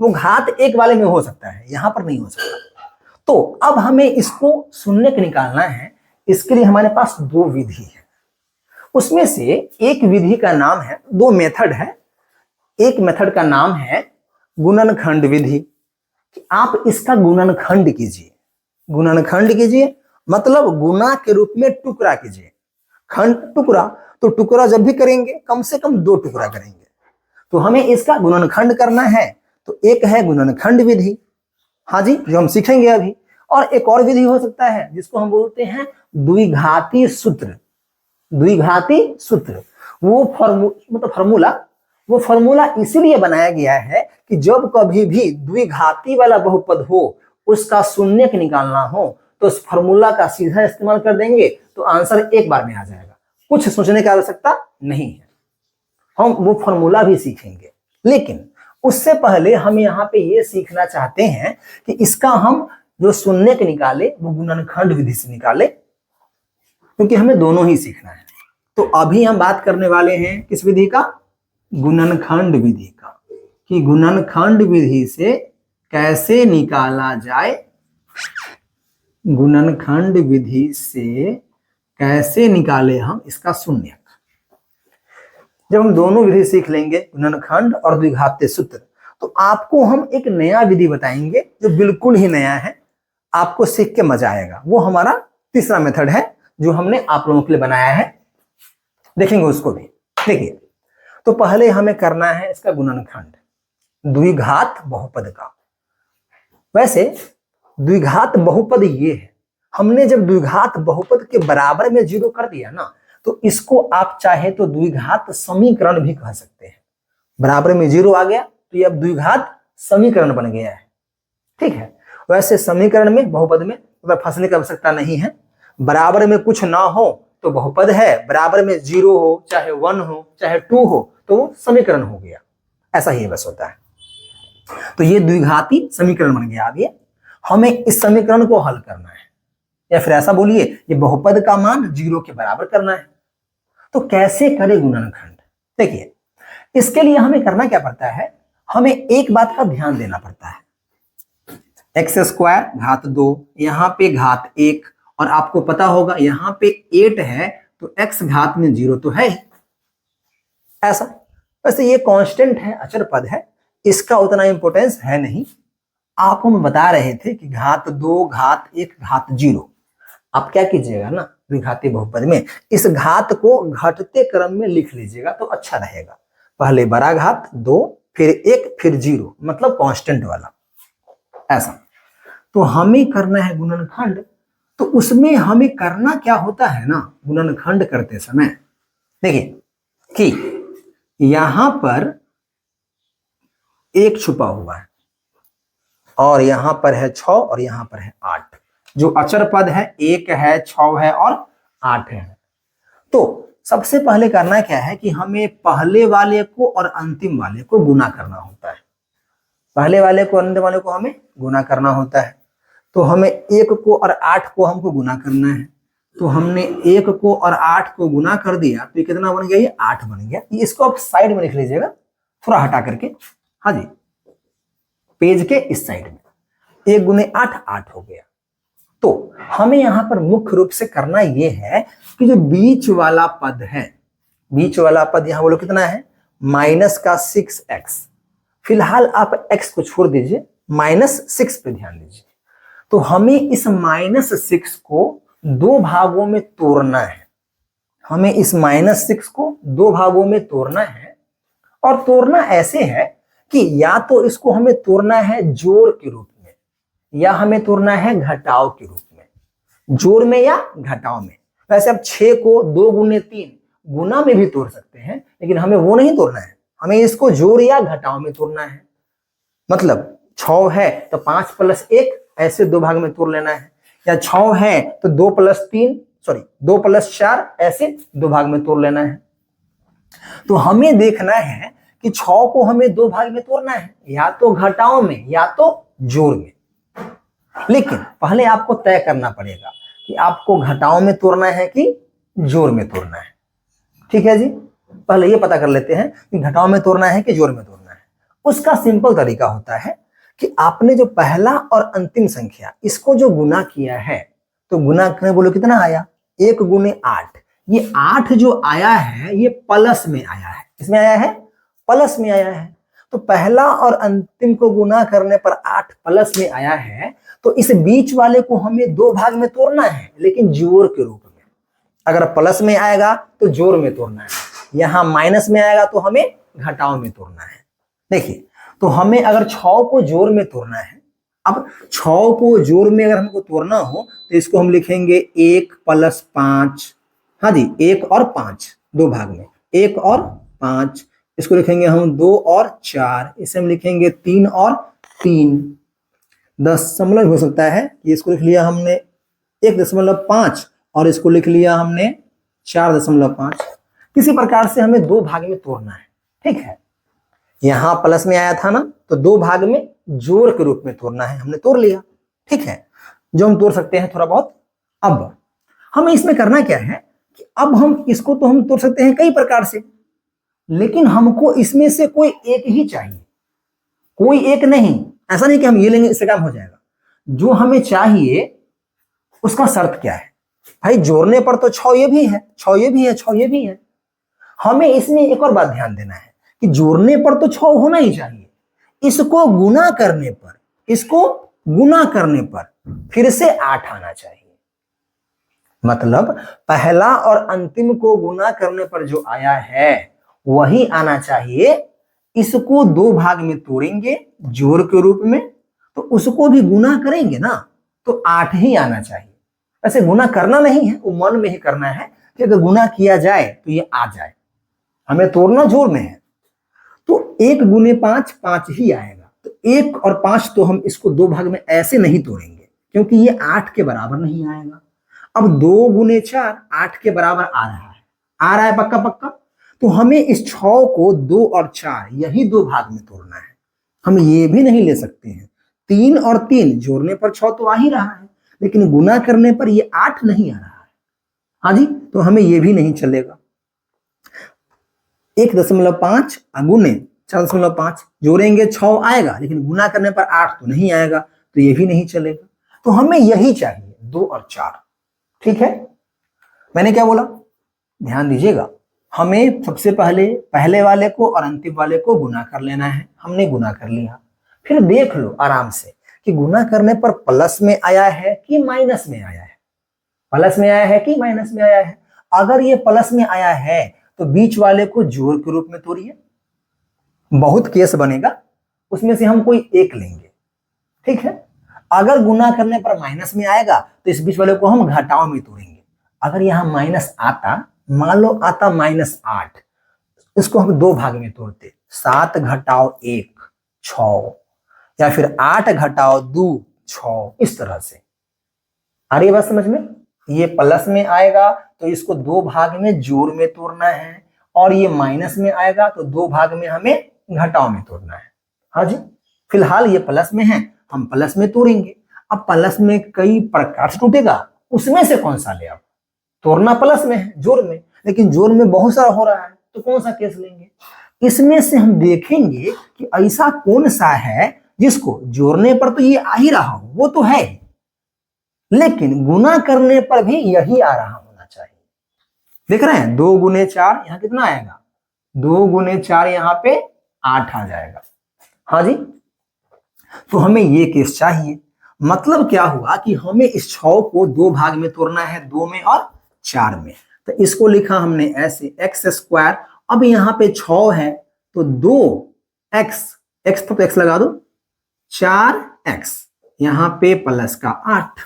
वो घात 1 वाले में हो सकता है, यहां पर नहीं हो सकता। तो अब हमें इसको शून्य निकालना है। इसके लिए हमारे पास 2 विधि है। उसमें से एक विधि का नाम है, 2 मेथड है। एक मेथड का नाम है गुणनखंड विधि, कि आप इसका गुणनखंड कीजिए। गुणनखंड कीजिए मतलब गुणा के रूप में टुकड़ा कीजिए। खंड टुकड़ा, तो टुकड़ा जब भी करेंगे कम से कम 2 टुकड़ा करेंगे। तो हमें इसका गुणनखंड करना है। तो एक है गुणनखंड विधि, हाँ जी, जो हम सीखेंगे अभी। और एक और विधि हो सकता है जिसको हम बोलते हैं द्विघाती सूत्र। द्विघाती सूत्र वो फॉर्मूला इसीलिए बनाया गया है कि जब कभी भी द्विघाती वाला बहुपद हो, उसका शून्य निकालना हो, तो उस फॉर्मूला का सीधा इस्तेमाल कर देंगे तो आंसर एक बार में आ जाएगा। कुछ सोचने की आवश्यकता नहीं है। हम वो फॉर्मूला भी सीखेंगे, लेकिन उससे पहले हम यहाँ पे ये सीखना चाहते हैं कि इसका हम जो शून्य निकाले वो गुणनखंड विधि से निकाले, क्योंकि हमें दोनों ही सीखना है। तो अभी हम बात करने वाले हैं किस विधि का? गुणनखंड विधि का, कि गुणनखंड विधि से कैसे निकाला जाए। गुणनखंड विधि से कैसे निकाले हम इसका शून्य। जब हम दोनों विधि सीख लेंगे, गुणनखंड और द्विघाती सूत्र, तो आपको हम एक नया विधि बताएंगे जो बिल्कुल ही नया है। आपको सीख के मजा आएगा। वो हमारा तीसरा मेथड है जो हमने आप लोगों के लिए बनाया है, देखेंगे उसको भी। देखिए, तो पहले हमें करना है इसका गुणनखंड द्विघात बहुपद का। वैसे द्विघात बहुपद ये है, हमने जब द्विघात बहुपद के बराबर में 0 कर दिया ना, तो इसको आप चाहे तो द्विघात समीकरण भी कह सकते हैं। बराबर में 0 आ गया तो ये अब द्विघात समीकरण बन गया है, ठीक है। वैसे समीकरण में, बहुपद में फंसने की आवश्यकता नहीं है। बराबर में कुछ ना हो तो बहुपद है, बराबर में 0 हो, चाहे 1 हो, चाहे 2 हो, तो वो समीकरण हो गया। ऐसा ही बस होता है। तो ये द्विघाती समीकरण बन गया। अब ये हमें इस समीकरण को हल करना है, या फिर ऐसा बोलिए, ये बहुपद का मान 0 के बराबर करना है। तो कैसे करें गुणनखंड? देखिए, इसके लिए हमें करना क्या पड़ता है, हमें एक बात का ध्यान देना पड़ता है। x² घात 2, यहाँ पे घात 1, और आपको पता होगा यहाँ पे 8 है तो x घात में 0 तो है ही। ऐसा, वैसे ये कांस्टेंट है, अचर पद है, इसका उतना इंपॉर्टेंस है नहीं। आपको हम बता रहे थे कि घात 2, घात 1, घात 0। आप क्या कीजिएगा ना, द्विघाती बहुपद में इस घात को घटते क्रम में लिख लीजिएगा तो अच्छा रहेगा। पहले बड़ा घात 2, फिर 1, फिर 0, मतलब कांस्टेंट वाला। ऐसा तो हमें करना है गुणनखंड। तो उसमें हमें करना क्या होता है ना, गुणनखंड करते समय, देखिए कि यहां पर 1 छुपा हुआ है, और यहां पर है 6, और यहां पर है 8। जो अचर पद है 1 है, 6 है और 8 है। तो सबसे पहले करना क्या है कि हमें पहले वाले को और अंतिम वाले को गुना करना होता है। पहले वाले को अंत वाले को हमें गुना करना होता है। तो हमें 1 को और 8 को हमको गुना करना है। तो हमने 1 को और 8 को गुना कर दिया तो ये कितना बन गया, ये 8 बन गया। इसको आप साइड में लिख लीजिएगा, थोड़ा हटा करके। हाँ जी, पेज के इस साइड में 1 गुने 8 8 हो गया। तो हमें यहां पर मुख्य रूप से करना यह है कि जो बीच वाला पद है, बीच वाला पद यहां बोलो कितना है, माइनस का 6x। फिलहाल आप x को छोड़ दीजिए, -6 पे ध्यान दीजिए। तो हमें इस -6 को 2 भागों में तोड़ना है। हमें इस -6 को 2 भागों में तोड़ना है। और तोड़ना ऐसे है कि या तो इसको हमें तोड़ना है जोड़ के रूप में, या हमें तोड़ना है घटाव के रूप में। जोड़ में या घटाव में। वैसे आप 6 को 2 गुने 3 गुना में भी तोड़ सकते हैं, लेकिन हमें वो नहीं तोड़ना है, हमें इसको जोड़ या घटाव में तोड़ना है। मतलब 6 है तो 5 + 1 ऐसे 2 भाग में तोड़ लेना है, या 6 है तो 2 + 3 सॉरी 2 + 4 ऐसे 2 भाग में तोड़ लेना है। तो हमें देखना है कि 6 को हमें 2 भाग में तोड़ना है, या तो घटाव में या तो जोड़ में। लेकिन पहले आपको तय करना पड़ेगा कि आपको घटाव में तोड़ना है कि जोड़ में तोड़ना है। ठीक है जी, पहले ये पता कर लेते हैं कि घटाव में तोड़ना है कि जोड़ में तोड़ना है। उसका सिंपल तरीका होता है कि आपने जो पहला और अंतिम संख्या इसको जो गुना किया है, तो गुना करने बोलो कितना आया, 1 गुने 8। ये 8 जो आया है ये प्लस में आया है। किसमें आया है, प्लस में आया है। तो पहला और अंतिम को गुना करने पर 8 प्लस में आया है। तो इस बीच वाले को हमें 2 भाग में तोड़ना है, लेकिन जोड़ के रूप में। अगर प्लस में आएगा तो जोड़ में तोड़ना है, यहां माइनस में आएगा तो हमें घटाव में तोड़ना है। देखिए, तो हमें अगर 6 को जोड़ में तोड़ना है, अब 6 को जोड़ में अगर हमको तोड़ना हो तो इसको हम लिखेंगे 1 + 5। हाँ जी, 1 और 5 2 भाग में, 1 और 5। इसको लिखेंगे हम 2 और 4। इसे हम लिखेंगे 3 और 3। दशमलव हो सकता है कि इसको लिख लिया हमने 1.5 और इसको लिख लिया हमने 4.5। किसी प्रकार से हमें 2 भाग में तोड़ना है। ठीक है, यहां प्लस में आया था ना, तो 2 भाग में जोड़ के रूप में तोड़ना है, हमने तोड़ लिया। ठीक है, जो हम तोड़ सकते हैं थोड़ा बहुत। अब हमें इसमें करना क्या है कि अब हम इसको तो हम तोड़ सकते हैं कई प्रकार से, लेकिन हमको इसमें से कोई एक ही चाहिए, कोई एक नहीं। ऐसा नहीं कि हम ये लेंगे इससे काम हो जाएगा। जो हमें चाहिए उसका शर्त क्या है, भाई जोड़ने पर तो 6 ये भी है, 6 ये भी है, 6 ये भी है। हमें इसमें एक और बात ध्यान देना है कि जोड़ने पर तो 6 होना ही चाहिए, इसको गुना करने पर, इसको गुना करने पर फिर से 8 आना चाहिए। मतलब पहला और अंतिम को गुना करने पर जो आया है वही आना चाहिए। इसको 2 भाग में तोड़ेंगे जोड़ के रूप में, तो उसको भी गुना करेंगे ना, तो 8 ही आना चाहिए। वैसे गुना करना नहीं है, वो मन में ही करना है कि अगर गुना किया जाए तो ये आ जाए। हमें तोड़ना जोड़ में है, तो 1 गुने 5 5 ही आएगा। तो 1 और 5 तो हम इसको 2 भाग में ऐसे नहीं तोड़ेंगे, क्योंकि ये 8 के बराबर नहीं आएगा। अब 2 गुने 4 8 के बराबर आ रहा है, आ रहा है पक्का पक्का। तो हमें इस 6 को 2 और 4 यही 2 भाग में तोड़ना है। हम ये भी नहीं ले सकते हैं 3 और 3 जोड़ने पर 6 तो आ ही रहा है, लेकिन गुना करने पर ये 8 नहीं आ रहा है। हाँ जी, तो हमें ये भी नहीं चलेगा। 1.5 गुने 4.5 जोड़ेंगे 6 आएगा, लेकिन गुना करने पर 8 तो नहीं आएगा, तो ये भी नहीं चलेगा। तो हमें यही चाहिए 2 और 4। ठीक है, मैंने क्या बोला, ध्यान दीजिएगा। हमें सबसे पहले पहले वाले को और अंतिम वाले को गुना कर लेना है। हमने गुना कर लिया, फिर देख लो आराम से कि गुना करने पर प्लस में आया है कि माइनस में आया है, प्लस में आया है कि माइनस में आया है। अगर ये प्लस में आया है तो बीच वाले को जोड़ के रूप में तोड़िए, बहुत केस बनेगा, उसमें से हम कोई एक लेंगे। ठीक है, अगर गुना करने पर माइनस में आएगा तो इस बीच वाले को हम घटाव में तोड़ेंगे। अगर यहां माइनस आता, मान लो आता -8, इसको हम 2 भाग में तोड़ते, 7 घटाव 1 6, या फिर 8 घटाव 2 6, इस तरह से। आ रही है बात समझ में। ये प्लस में आएगा तो इसको 2 भाग में जोड़ में तोड़ना है, और ये माइनस में आएगा तो 2 भाग में हमें घटाव में तोड़ना है। हाँ जी, फिलहाल ये प्लस में है, हम प्लस में तोड़ेंगे। अब प्लस में कई प्रकार से टूटेगा, उसमें से कौन सा ले? अब तोड़ना प्लस में है, जोड़ में, लेकिन जोड़ में बहुत सारा हो रहा है, तो कौन सा केस लेंगे? इसमें से हम देखेंगे कि ऐसा कौन सा है जिसको जोड़ने पर तो ये आ ही रहा हो, वो तो है, लेकिन गुना करने पर भी यही आ रहा होना चाहिए। देख रहे हैं, 2 गुने 4 यहाँ कितना आएगा? 2 गुने 4 यहाँ पे 8 आ जाएगा। हाँ जी, तो हमें ये केस चाहिए। मतलब क्या हुआ कि हमें इस 6 को 2 भाग में तोड़ना है, 2 में और 4 में। तो इसको लिखा हमने ऐसे एक्स स्क्वायर। अब यहाँ पे 6 है तो 2x, x तो x लगा दो, 4x, यहाँ पे प्लस का 8।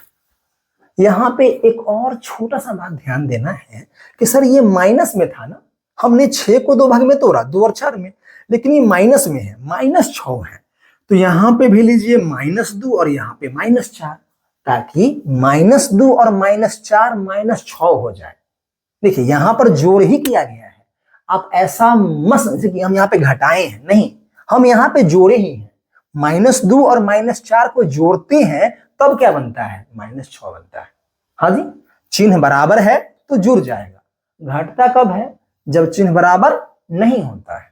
यहाँ पे एक और छोटा सा बात ध्यान देना है कि सर ये माइनस में था ना, हमने 6 को 2 भाग में तोड़ा, 2 और 4 में, लेकिन ये माइनस में है, -6 है, तो यहाँ पे भी लीजिए -2 और यहाँ पे -4, ताकि -2 और -4 -6 हो जाए। देखिए यहाँ पर जोड़ ही किया गया है, आप ऐसा मत समझिए कि हम यहाँ पे घटाए हैं, नहीं, हम यहाँ पे जोड़े ही हैं। -2 और -4 को जोड़ते हैं तब क्या बनता है? -6 बनता है। हाँ जी, चिन्ह बराबर है तो जुड़ जाएगा। घटता कब है? जब चिन्ह बराबर नहीं होता है।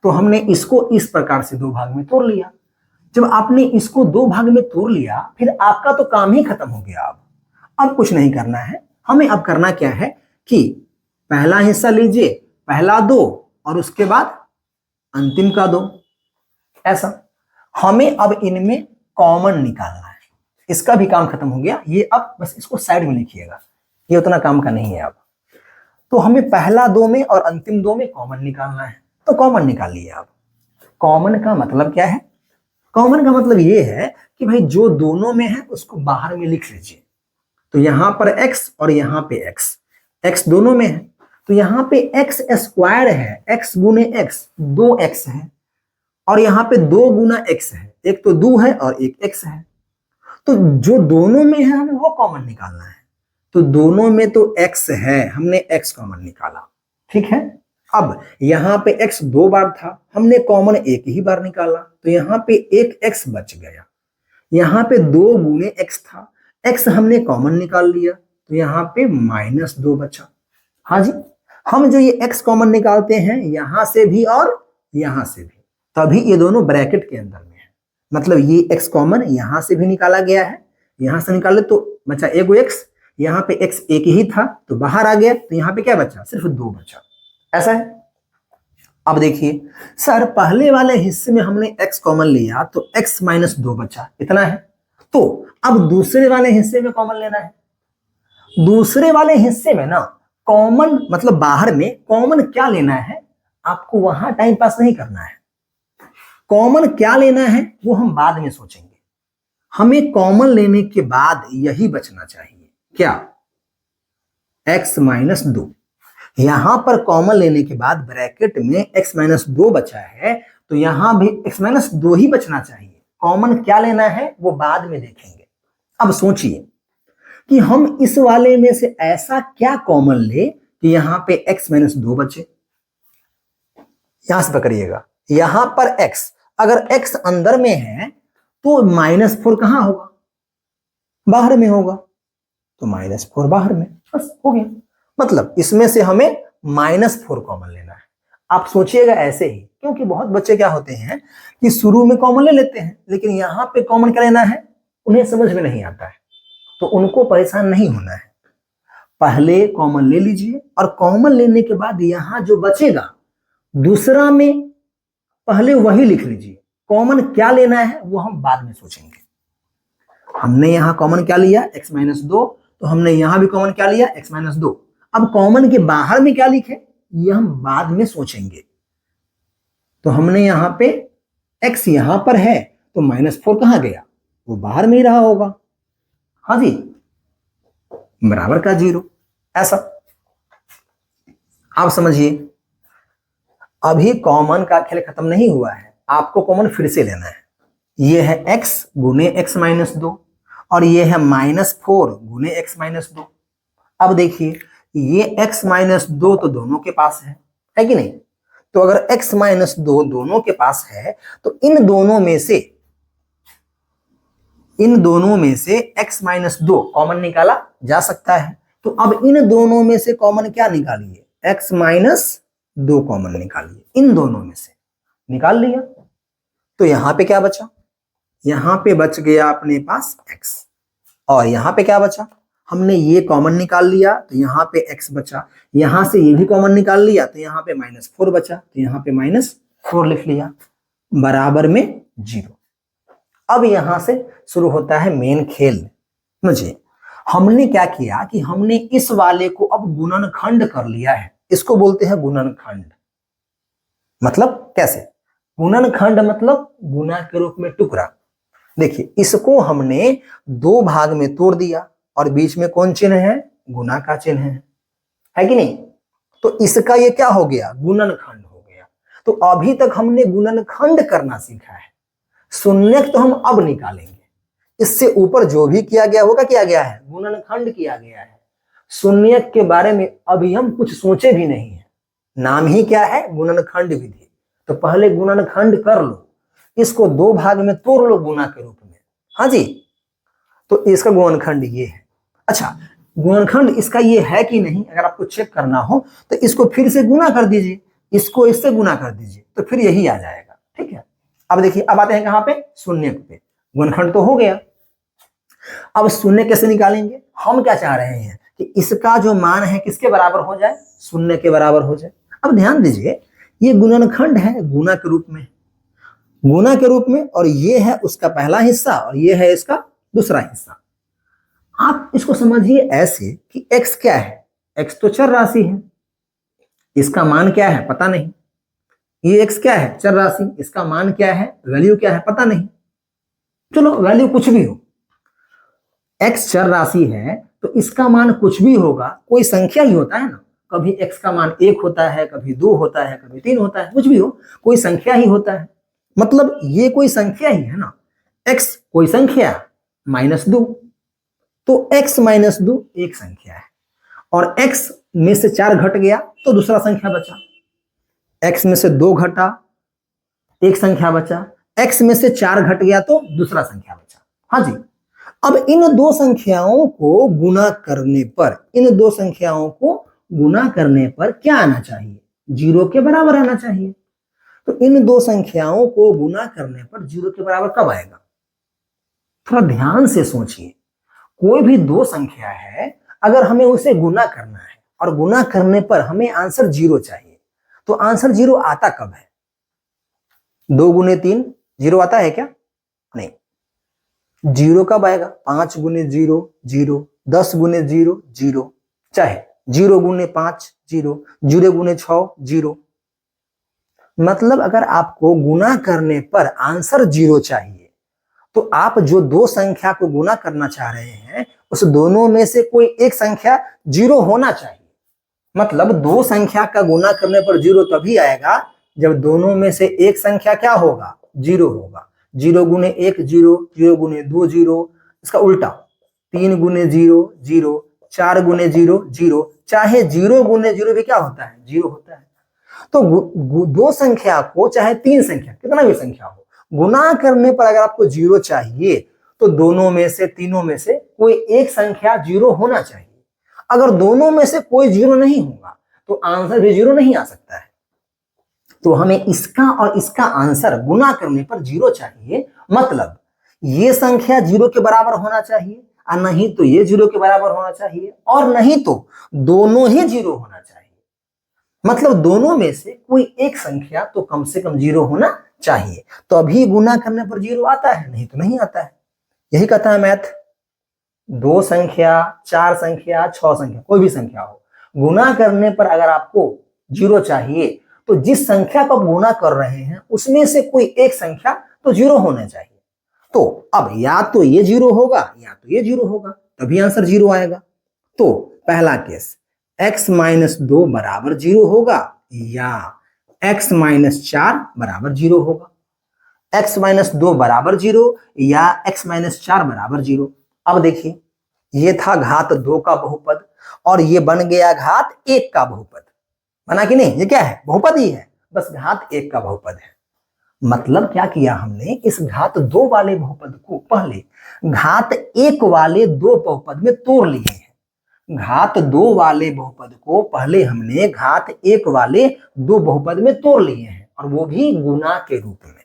तो हमने इसको इस प्रकार से 2 भाग में तोड़ लिया। जब आपने इसको 2 भाग में तोड़ लिया, फिर आपका तो काम ही खत्म हो गया। अब कुछ नहीं करना है हमें। अब करना क्या है कि पहला हिस्सा लीजिए, पहला 2, और उसके बाद अंतिम का 2, ऐसा। हमें अब इनमें कॉमन निकालना है, इसका भी काम खत्म हो गया। ये अब बस इसको साइड में लिखिएगा, ये उतना काम का नहीं है। अब तो हमें पहला 2 में और अंतिम 2 में कॉमन निकालना है, तो कॉमन निकाल लिया। अब कॉमन का मतलब क्या है? कॉमन का मतलब ये है कि भाई जो दोनों में है उसको बाहर में लिख लीजिए। तो यहां पर x और यहां पे x दोनों में है, तो यहां पे x स्क्वायर है, x गुने x 2x है, और यहाँ पे 2 गुना x है, एक तो 2 है और एक x है। तो जो दोनों में है हमें वो कॉमन निकालना है। तो दोनों में तो x है, हमने x कॉमन निकाला, ठीक है। अब यहाँ पे x 2 बार था, हमने कॉमन एक ही बार निकाला, तो यहाँ पे एक x बच गया। यहाँ पे 2 गुने x था, x हमने कॉमन निकाल लिया, तो यहाँ पे -2 बचा। हाँ जी, हम जो ये x कॉमन निकालते हैं यहां से भी और यहां से भी, तभी ये दोनों ब्रैकेट के अंदर में है। मतलब ये x कॉमन यहां से भी निकाला गया है, यहां से निकाले तो बचा एगो x, यहाँ पे x एक ही था तो बाहर आ गया, तो यहाँ पे क्या बचा? सिर्फ 2 बचा, ऐसा है। अब देखिए सर, पहले वाले हिस्से में हमने x कॉमन लिया तो x -2 बचा, इतना है। तो अब दूसरे वाले हिस्से में कॉमन लेना है। दूसरे वाले हिस्से में ना कॉमन मतलब बाहर में कॉमन क्या लेना है, आपको वहां टाइम पास नहीं करना है। कॉमन क्या लेना है वो हम बाद में सोचेंगे। हमें कॉमन लेने के बाद यही बचना चाहिए, क्या? x -2। यहां पर कॉमन लेने के बाद ब्रैकेट में x -2 बचा है, तो यहां भी x -2 ही बचना चाहिए। कॉमन क्या लेना है वो बाद में देखेंगे। अब सोचिए कि हम इस वाले में से ऐसा क्या कॉमन ले कि यहां पे x -2 बचे। यहां से पकड़िएगा, यहां पर x, अगर x अंदर में है तो -4 कहां होगा? बाहर में होगा, तो -4 बाहर में, बस हो गया। मतलब इसमें से हमें -4 कॉमन लेना है। आप सोचिएगा ऐसे ही, क्योंकि बहुत बच्चे क्या होते हैं कि शुरू में कॉमन ले लेते हैं, लेकिन यहाँ पे कॉमन क्या लेना है उन्हें समझ में नहीं आता है, तो उनको परेशान नहीं होना है। पहले कॉमन ले लीजिए, और कॉमन लेने के बाद यहाँ जो बचेगा दूसरा में पहले वही लिख लीजिए। कॉमन क्या लेना है वो हम बाद में सोचेंगे। हमने यहाँ कॉमन क्या लिया? x -2, तो हमने यहाँ भी कॉमन क्या लिया? x -2। अब कॉमन के बाहर में क्या लिखे ये हम बाद में सोचेंगे। तो हमने यहाँ पे x यहाँ पर है तो -4 कहाँ गया? वो बाहर में ही रहा होगा। हाँ जी, बराबर का 0, ऐसा। आप समझिए, अभी कॉमन का खेल खत्म नहीं हुआ है, आपको कॉमन फिर से लेना है। ये है x गुने x -2 और ये है -4 गुने x -2। अब देखिए ये x -2 तो दोनों के पास है कि नहीं? तो अगर x -2 दोनों के पास है तो इन दोनों में से इन दोनों में से x माइनस 2 कॉमन निकाला जा सकता है। तो अब इन दोनों में से कॉमन क्या निकालिए, x माइनस 2 कॉमन निकालिए, इन दोनों में से निकाल लिया। तो यहां पे क्या बचा, यहां पे बच गया अपने पास x, और यहां पे क्या बचा, हमने ये कॉमन निकाल लिया तो यहाँ पे x बचा, यहां से ये भी कॉमन निकाल लिया तो यहाँ पे -4 बचा, तो यहाँ पे -4 लिख लिया, बराबर में 0। अब यहां से शुरू होता है मेन खेल। समझिए, हमने क्या किया कि हमने इस वाले को अब गुणनखंड कर लिया है, इसको बोलते हैं गुणनखंड। मतलब कैसे, गुणनखंड मतलब गुना के रूप में टुकड़ा। देखिए, इसको हमने 2 भाग में तोड़ दिया और बीच में कौन चिन्ह है, गुना का चिन्ह है कि नहीं। तो इसका ये क्या हो गया, गुणनखंड हो गया। तो अभी तक हमने गुणनखंड करना सीखा है, शून्यक तो हम अब निकालेंगे। इससे ऊपर जो भी किया गया होगा, किया गया है गुणनखंड किया गया है। शून्यक के बारे में अभी हम कुछ सोचे भी नहीं है, नाम ही क्या है, गुणनखंड विधि। तो पहले गुणनखंड कर लो, इसको 2 भाग में तोड़ लो गुना के रूप में। हाँ जी, तो इसका गुणनखंड ये है। अच्छा, गुणनखंड इसका ये है कि नहीं, अगर आपको चेक करना हो तो इसको फिर से गुना कर दीजिए, इसको इससे गुना कर दीजिए, तो फिर यही आ जाएगा। ठीक है, अब देखिए, अब आते हैं कहां पे, शून्यक पे। गुणनखंड तो हो गया, अब शून्य कैसे निकालेंगे। हम क्या चाह रहे हैं कि इसका जो मान है किसके बराबर हो जाए, शून्य के बराबर हो जाए। अब ध्यान दीजिए, ये गुणनखंड है गुना के रूप में, गुना के रूप में, और ये है उसका पहला हिस्सा और ये है इसका दूसरा हिस्सा। आप इसको समझिए ऐसे कि x क्या है, x तो चर राशि है, इसका मान क्या है पता नहीं। ये x क्या है, चर राशि, इसका मान क्या है, वैल्यू क्या है पता नहीं। चलो वैल्यू कुछ भी हो, x चर राशि है तो इसका मान कुछ भी होगा, कोई संख्या ही होता है ना। कभी x का मान 1 होता है, कभी 2 होता है, कभी 3 होता है, कुछ भी हो, कोई संख्या ही होता है। मतलब ये कोई संख्या ही है ना, x कोई संख्या -2, तो x -2 एक संख्या है, और x में से 4 घट गया तो दूसरा संख्या बचा, x में से 2 घटा एक संख्या बचा, x में से 4 घट गया तो दूसरा संख्या बचा। हाँ जी, अब इन 2 संख्याओं को गुना करने पर, इन 2 संख्याओं को गुना करने पर क्या आना चाहिए, 0 के बराबर आना चाहिए। तो इन 2 संख्याओं को गुना करने पर 0 के बराबर कब आएगा, थोड़ा ध्यान से सोचिए। कोई भी 2 संख्या है, अगर हमें उसे गुना करना है और गुना करने पर हमें आंसर 0 चाहिए, तो आंसर 0 आता कब है, 2 गुने 3 0 आता है क्या, नहीं। 0 कब आएगा, 5 गुने 0 0, 10 गुने 0 0, चाहे 0 गुने 5 0, 0 गुने 6 0। मतलब अगर आपको गुना करने पर आंसर 0 चाहिए, तो आप जो 2 संख्या को गुना करना चाह रहे हैं, उस दोनों में से कोई एक संख्या 0 होना चाहिए। मतलब 2 संख्या का गुना करने पर 0 तभी आएगा जब दोनों में से एक संख्या क्या होगा, 0 होगा। 0 गुने 1 0, 0 गुने 2 0, इसका उल्टा 3 गुने 0 0, 4 गुने 0 0, चाहे 0 गुने 0 भी क्या होता है, 0 होता है। तो 2 संख्या को, चाहे 3 संख्या, कितना भी संख्या हो, गुना करने पर अगर आपको 0 चाहिए तो दोनों में से, तीनों में से कोई एक संख्या 0 होना चाहिए। अगर दोनों में से कोई 0 नहीं होगा तो आंसर भी 0 नहीं आ सकता है। तो हमें इसका और इसका आंसर गुना करने पर 0 चाहिए, मतलब ये संख्या 0 के बराबर होना चाहिए, और नहीं तो ये 0 के बराबर होना चाहिए, और नहीं तो दोनों ही 0 होना चाहिए। मतलब दोनों में से कोई एक संख्या तो कम से कम 0 होना चाहिए, तो अभी गुना करने पर 0 आता है, नहीं तो नहीं आता है। यही कहता है मैथ। 2 संख्या, 4 संख्या, 6 संख्या, कोई भी संख्या हो, गुना करने पर अगर आपको 0 चाहिए तो जिस संख्या को आप गुना कर रहे हैं उसमें से कोई एक संख्या तो 0 होना चाहिए। तो अब या तो ये 0 होगा या तो ये 0 होगा, तभी आंसर 0 आएगा। तो पहला केस, x -2 बराबर 0 होगा या x -4 बराबर 0 होगा। x -2 बराबर 0 या x -4 बराबर 0। अब देखिए, ये था घात 2 का बहुपद और ये बन गया घात 1 का बहुपद। बना कि नहीं, ये क्या है, बहुपद ही है, बस घात 1 का बहुपद है। मतलब क्या किया हमने, इस घात 2 वाले बहुपद को पहले घात 1 वाले 2 बहुपद में तोड़ लिए हैं। घात 2 वाले बहुपद को पहले हमने घात 1 वाले 2 बहुपद में तोड़ लिए हैं, और वो भी गुना के रूप में।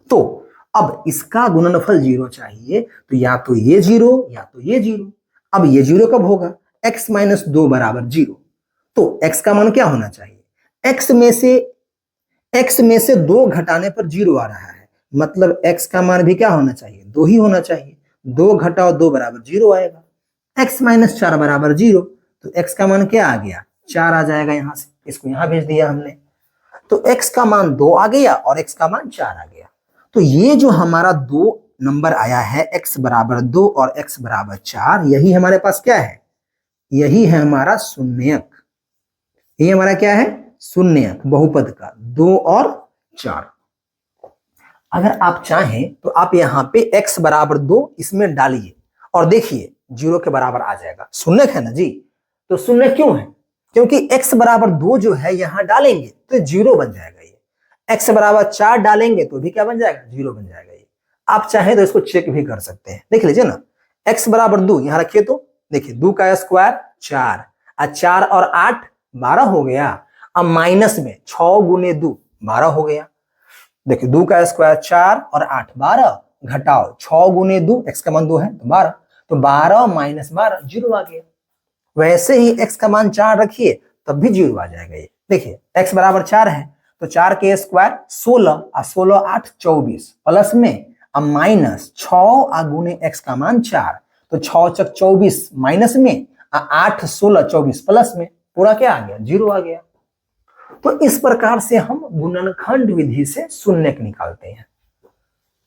तो अब इसका गुणनफल 0 चाहिए, तो या तो ये 0 या तो ये 0। अब ये 0 कब होगा, x माइनस 2 बराबर 0। तो x का मान क्या होना चाहिए, x में से 2 घटाने पर 0 आ रहा है, मतलब x का मान भी क्या होना चाहिए, 2 ही होना चाहिए। 2 घटाओ 2 बराबर 0 आएगा। x माइनस 4 बराबर 0, तो x का मान क्या आ गया, 4 आ जाएगा। यहां से इसको यहां भेज दिया हमने, तो x का मान 2 आ गया और x का मान 4 आ गया। तो ये जो हमारा 2 नंबर आया है, x बराबर 2 और x बराबर 4, यही हमारे पास क्या है, यही है हमारा शून्यक। ये हमारा क्या है, शून्यक बहुपद का 2 और 4। अगर आप चाहें तो आप यहाँ पे x बराबर 2 इसमें डालिए और देखिए 0 के बराबर आ जाएगा। शून्यक है ना जी, तो शून्यक क्यों है, क्योंकि x बराबर 2 जो है यहां डालेंगे तो 0 बन जाएगा। ये x बराबर 4 डालेंगे तो भी क्या बन जाएगा, 0 बन जाएगा। ये आप चाहें तो इसको चेक भी कर सकते हैं, देख लीजिए ना। x बराबर 2 यहां रखिए, तो देखिए 2 का स्क्वायर 4, 4 और 8 12 हो गया। अब माइनस में 6 गुने 2 12 हो गया। देखिए 2 का स्क्वायर 4 और 8 12, घटाओ 6 गुने 2, x का मान 2 है तो 12, तो 12 माइनस 12 0 आ गया। वैसे ही x का मान 4 रखिए तब भी 0 आ जाएगा। ये देखिए x बराबर 4 है, तो 4 के स्क्वायर 16 और 16 8 24, प्लस में अब माइनस 6 गुने x का मान 4, तो 6 चक 24 माइनस में 8 16 24 प्लस में, पूरा क्या आ गया, 0 आ गया। तो इस प्रकार से हम गुणनखंड विधि से शून्यक निकालते हैं।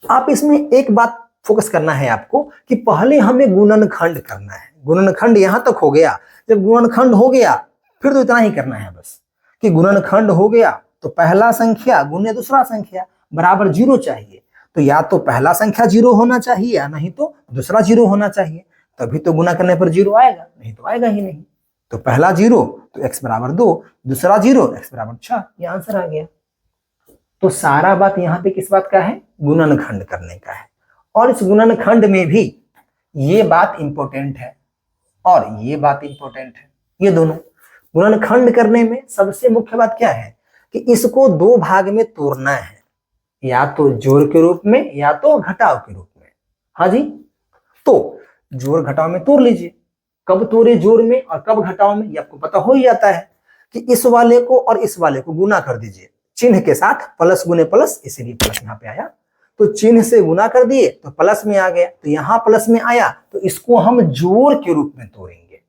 आप इसमें एक बात फोकस करना है आपको कि पहले हमें गुणनखंड करना है। गुणनखंड यहां तक हो गया, जब गुणनखंड हो गया फिर तो इतना ही करना है बस कि गुणनखंड हो गया तो पहला संख्या गुने दूसरा संख्या बराबर 0 चाहिए। तो या तो पहला संख्या 0 होना चाहिए या नहीं तो दूसरा 0 होना चाहिए, तभी तो गुना करने पर 0 आएगा, नहीं तो आएगा ही नहीं। तो पहला 0 तो x बराबर 2, दूसरा 0 x बराबर 6, ये आंसर आ गया। तो सारा बात यहाँ पे किस बात का है, गुणनखंड करने का है। और इस गुणनखंड में भी ये बात इंपॉर्टेंट है और ये बात इंपॉर्टेंट है। ये दोनों गुणनखंड करने में सबसे मुख्य बात क्या है कि इसको 2 भाग में तोड़ना है, या तो जोड़ के रूप में या तो घटाव के रूप में। हाँ जी, तो जोड़ घटाव में तोड़ लीजिए। कब तोड़े जोड़ में और कब घटाव में, ये आपको पता हो ही जाता है कि इस वाले को और इस वाले को गुना कर दीजिए चिन्ह के साथ, प्लस गुने प्लस, इसीलिए प्लस यहाँ पे आया। तो चिन्ह से गुना कर दिए तो प्लस में आ गया, तो यहां प्लस में आया तो इसको हम जोड़ के रूप में तोड़ेंगे।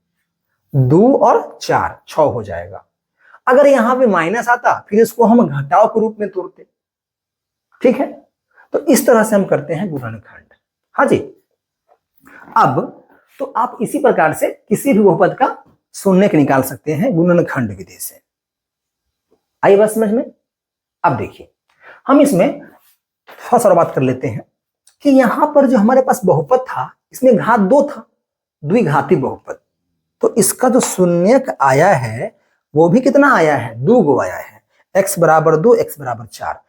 2 और 4 6 हो जाएगा। अगर यहां पे माइनस आता फिर इसको हम घटाव के रूप में तोड़ते। ठीक है, तो इस तरह से हम करते हैं गुणनखंड। हाँ जी, अब तो आप इसी प्रकार से किसी भी बहुपद का शून्यक निकाल सकते हैं गुणनखंड विधि से। आइए बात समझ में। अब देखिए हम इसमें थोड़ा सा बात कर लेते हैं कि यहां पर जो हमारे पास बहुपद था इसमें घात 2 था, द्विघाती बहुपद। तो इसका जो शून्यक आया है वो भी कितना आया है, 2 गो आया है। x बराबर 2 x बराबर 4।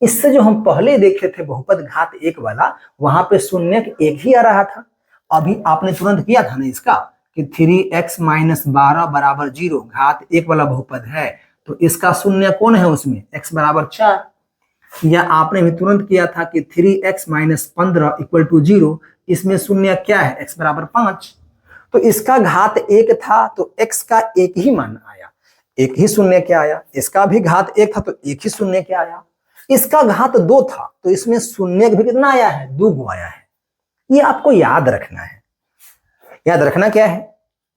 इससे जो हम पहले देखे थे बहुपद घात 1 वाला, वहां पे शून्यक 1 ही आ रहा था। अभी आपने तुरंत किया था ना इसका कि 3x माइनस 12 बराबर 0 घात 1 वाला बहुपद है, तो इसका शून्य कौन है उसमें, x बराबर 4। या आपने भी तुरंत किया था कि 3x माइनस 15 इक्वल टू 0, इसमें शून्य क्या है, x बराबर 5। तो इसका घात 1 था तो x का 1 ही मान आया, 1 ही शून्य क्या आया। इसका भी घात 1 था तो 1 ही शून्य क्या आया। इसका घात 2 था तो इसमें शून्य भी कितना आया है, 2 गो आया है। ये आपको याद रखना है। याद रखना क्या है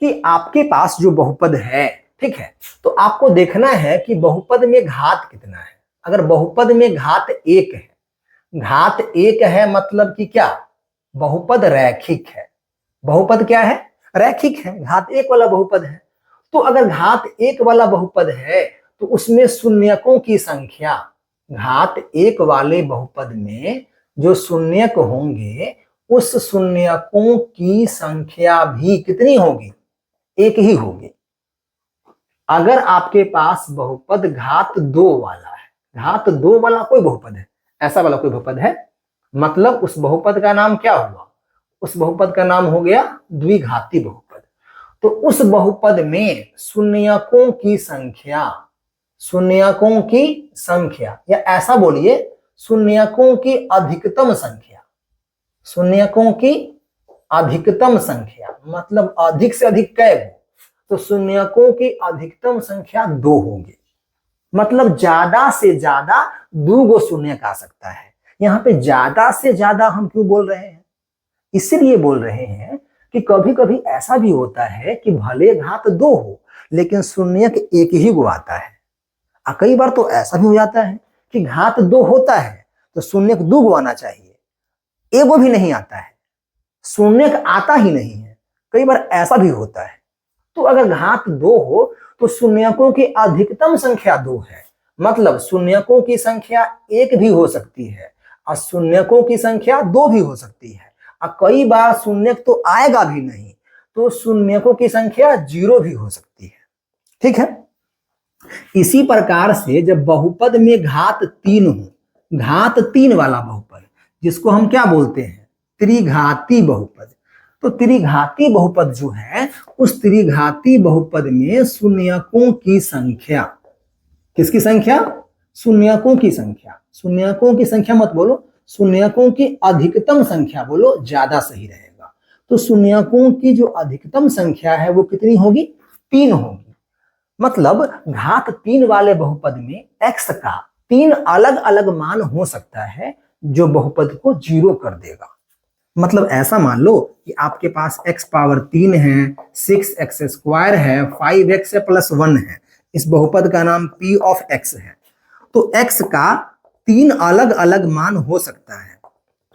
कि आपके पास जो बहुपद है, ठीक है, तो आपको देखना है कि बहुपद में घात कितना है। अगर बहुपद में घात 1 है, घात 1 है मतलब कि क्या, बहुपद रैखिक है। बहुपद क्या है, रैखिक है, घात 1 वाला बहुपद है। तो अगर घात 1 वाला बहुपद है तो उसमें शून्यकों की संख्या, घात 1 वाले बहुपद में जो शून्यक होंगे उस शून्यकों की संख्या भी कितनी होगी, 1 ही होगी। अगर आपके पास बहुपद घात 2 वाला है, घात 2 वाला कोई बहुपद है, ऐसा वाला कोई बहुपद है, मतलब उस बहुपद का नाम क्या हुआ, उस बहुपद का नाम हो गया द्विघाती बहुपद। तो उस बहुपद में शून्यकों की संख्या, शून्यकों की संख्या, या ऐसा बोलिए शून्यकों की अधिकतम संख्या, शून्यकों की अधिकतम संख्या, मतलब अधिक से अधिक कै हो, तो शून्यकों की अधिकतम संख्या 2 होगी। मतलब ज्यादा से ज्यादा 2 गो शून्यक आ सकता है। यहाँ पे ज्यादा से ज्यादा हम क्यों बोल रहे हैं, इसलिए बोल रहे हैं कि कभी कभी ऐसा भी होता है कि भले घात 2 हो लेकिन शून्यक एक ही गो आता है। कई बार तो ऐसा भी हो जाता है कि घात 2 होता है तो शून्यक 2 गो आना चाहिए, एगो भी नहीं आता है, शून्यक आता ही नहीं है। कई बार ऐसा भी होता है। तो अगर घात 2 हो तो शून्यकों की अधिकतम संख्या 2 है, मतलब शून्यकों की संख्या 1 भी हो सकती है और शून्यकों की संख्या 2 भी हो सकती है, और कई बार शून्यक तो आएगा भी नहीं, तो शून्यकों की संख्या 0 भी हो सकती है। ठीक है। इसी प्रकार से जब बहुपद में घात 3 हो, घात 3 वाला बहुपद जिसको हम क्या बोलते हैं, त्रिघाती बहुपद, तो त्रिघाती बहुपद जो है उस त्रिघाती बहुपद में शून्यकों की संख्या, किसकी संख्या, शून्यकों की संख्या, शून्यकों की संख्या मत बोलो, शून्यकों की अधिकतम संख्या बोलो, ज्यादा सही रहेगा। तो शून्यकों की जो अधिकतम संख्या है वो कितनी होगी, 3 होगी। मतलब घात 3 वाले बहुपद में x का 3 अलग अलग मान हो सकता है जो बहुपद को 0 कर देगा। मतलब ऐसा मान लो कि आपके पास x पावर 3 है, 6x स्क्वायर है, 5x प्लस 1 है, इस बहुपद का नाम p ऑफ x है। तो x का 3 अलग अलग मान हो सकता है,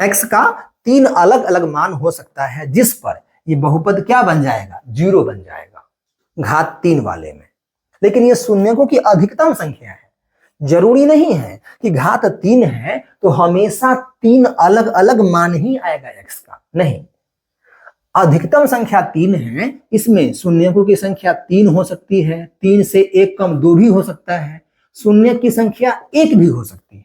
x का 3 अलग अलग मान हो सकता है जिस पर ये बहुपद क्या बन जाएगा, 0 बन जाएगा घात 3 वाले में। लेकिन ये शून्यकों की अधिकतम संख्या है, जरूरी नहीं है कि घात 3 है तो हमेशा 3 अलग अलग मान ही आएगा x का, नहीं, अधिकतम संख्या 3 है, इसमें शून्यकों की संख्या 3 हो सकती है, 3 से 1 कम 2 भी हो सकता है, शून्य की संख्या 1 भी हो सकती है।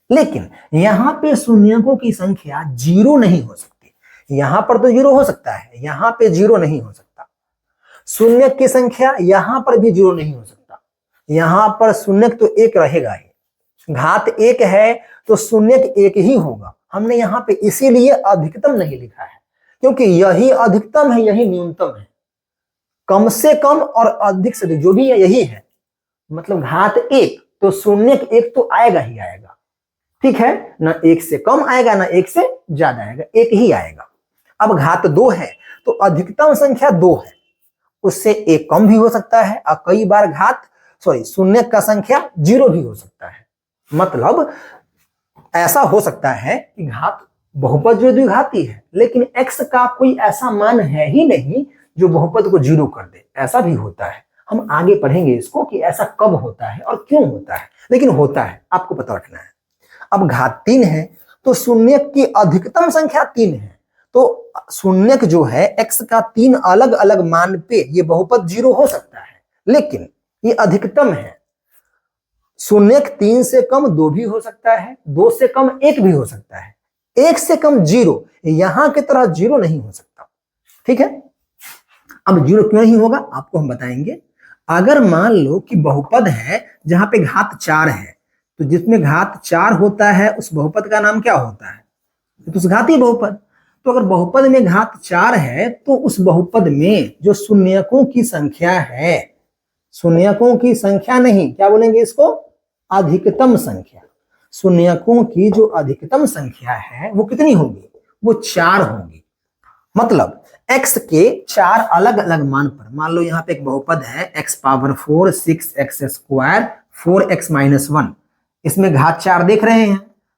लेकिन यहां पे शून्यकों की संख्या 0 नहीं हो सकती, यहां पर तो 0 हो सकता है, यहां पे 0 नहीं हो सकता। शून्यक की संख्या यहां पर भी 0 नहीं हो सकता, यहां पर शून्यक तो 1 रहेगा ही, घात 1 है तो शून्यक 1 ही होगा। हमने यहां पे इसीलिए अधिकतम नहीं लिखा है, क्योंकि यही अधिकतम है, यही न्यूनतम है। कम से कम और अधिक से जो भी है यही है, मतलब घात 1 तो शून्यक 1 तो आएगा ही आएगा। ठीक है, ना 1 से कम आएगा ना 1 से ज्यादा आएगा, 1 ही आएगा। अब घात 2 है तो अधिकतम संख्या 2 है, उससे 1 कम भी हो सकता है, और कई बार शून्यक का संख्या 0 भी हो सकता है। मतलब ऐसा हो सकता है कि घात बहुपद जो द्विघाती है लेकिन x का कोई ऐसा मान है ही नहीं जो बहुपद को 0 कर दे, ऐसा भी होता है। हम आगे पढ़ेंगे इसको कि ऐसा कब होता है और क्यों होता है, लेकिन होता है, आपको पता रखना है। अब घात 3 है तो शून्यक की अधिकतम संख्या 3 है, तो शून्यक जो है x का 3 अलग अलग मान पे ये बहुपद 0 हो सकता है, लेकिन ये अधिकतम है। शून्यक 3 से कम 2 भी हो सकता है, 2 से कम 1 भी हो सकता है, 1 से कम 0, यहां की तरह 0 नहीं हो सकता। ठीक है, अब 0 क्यों नहीं होगा आपको हम बताएंगे। अगर मान लो कि बहुपद है जहां पे घात 4 है, तो जिसमें घात 4 होता है उस बहुपद का नाम क्या होता है, तो घाती बहुपद। तो अगर बहुपद में घात 4 है तो उस बहुपद में जो शून्यकों की संख्या है, शून्यकों की संख्या नहीं, क्या बोलेंगे इसको, अधिकतम संख्या, शून्यकों की जो अधिकतम संख्या है वो कितनी होगी, वो 4 होगी। मतलब x के 4 अलग अलग मान पर, मान लो यहाँ पे एक बहुपद है x power 4, 6x square, 4x minus 1, इसमें घात 4 देख रहे हैं,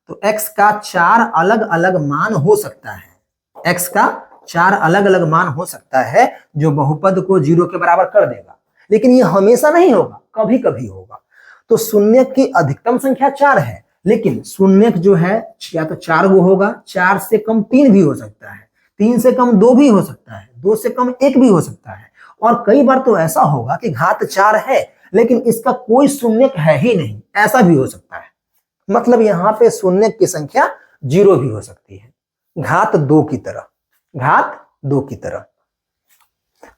तो x का 4 अलग अलग मान हो सकता है, x का 4 अलग अलग मान हो सकता है जो बहुपद को 0 के बराबर कर देगा। लेकिन ये हमेशा नहीं होगा, कभी कभी होगा। तो शून्यक की अधिकतम संख्या 4 है, लेकिन शून्यक जो है या तो 4 गो होगा, 4 से कम 3 भी हो सकता है, 3 से कम 2 भी हो सकता है, 2 से कम 1 भी हो सकता है, और कई बार तो ऐसा होगा कि घात 4 है लेकिन इसका कोई शून्यक है ही नहीं, ऐसा भी हो सकता है। मतलब यहाँ पे शून्य की संख्या 0 भी हो सकती है, घात 2 की तरह, घात 2 की तरह।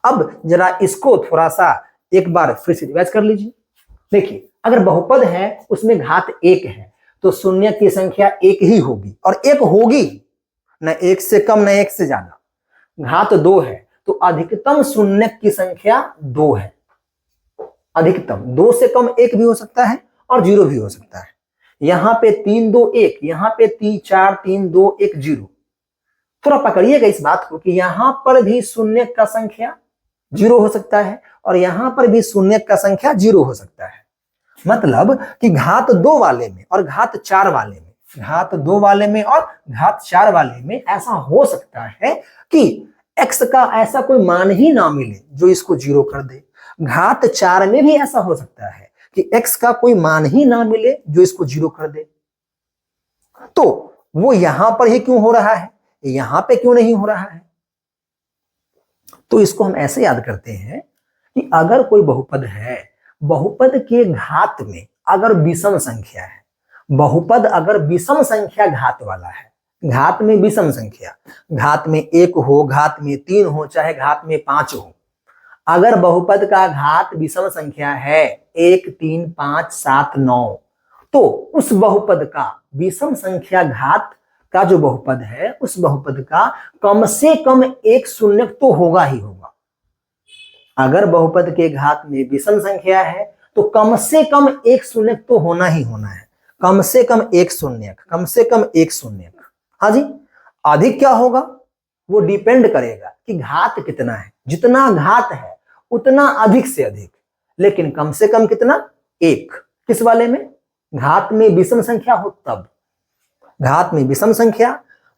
अब जरा इसको थोड़ा सा एक बार फिर से रिवाइज कर लीजिए। देखिए, अगर बहुपद है उसमें घात 1 है तो शून्य की संख्या 1 ही होगी, और 1 होगी, न 1 से कम न 1 से ज्यादा। घात 2 है तो अधिकतम शून्य की संख्या 2 है, अधिकतम। 2 से कम 1 भी हो सकता है और 0 भी हो सकता है। यहां पे 3 2 1, यहां पे 4 3 2 1 0। थोड़ा पकड़िएगा इस बात को कि यहां पर भी शून्य का संख्या 0 हो सकता है और यहां पर भी शून्य का संख्या 0 हो सकता है। मतलब कि घात 2 वाले में और घात 4 वाले में, घात 2 वाले में और घात 4 वाले में ऐसा हो सकता है कि x का ऐसा कोई मान ही ना मिले जो इसको 0 कर दे। घात 4 में भी ऐसा हो सकता है कि x का कोई मान ही ना मिले जो इसको 0 कर दे। तो वो यहां पर ही क्यों हो रहा है, यहां पे क्यों नहीं हो रहा है? तो इसको हम ऐसे याद करते हैं कि अगर कोई बहुपद है, बहुपद के घात में अगर विषम संख्या है, बहुपद अगर विषम संख्या घात वाला है, घात में विषम संख्या, घात में 1 हो, घात में 3 हो, चाहे घात में 5 हो, अगर बहुपद का घात विषम संख्या है 1 3 5 7 9, तो उस बहुपद का विषम संख्या घात का जो बहुपद है, उस बहुपद का कम से कम एक शून्यक तो होगा ही होगा। अगर बहुपद के घात में विषम संख्या है तो कम से कम एक शून्यक तो होना ही होना है, कम से कम एक शून्यक, कम से कम एक शून्यक। हाँ जी, अधिक क्या होगा वो डिपेंड करेगा कि घात कितना है। जितना घात है उतना अधिक से अधिक, लेकिन कम से कम कितना, 1। किस वाले में? घात में विषम संख्या हो तब। घात में विषम संख्या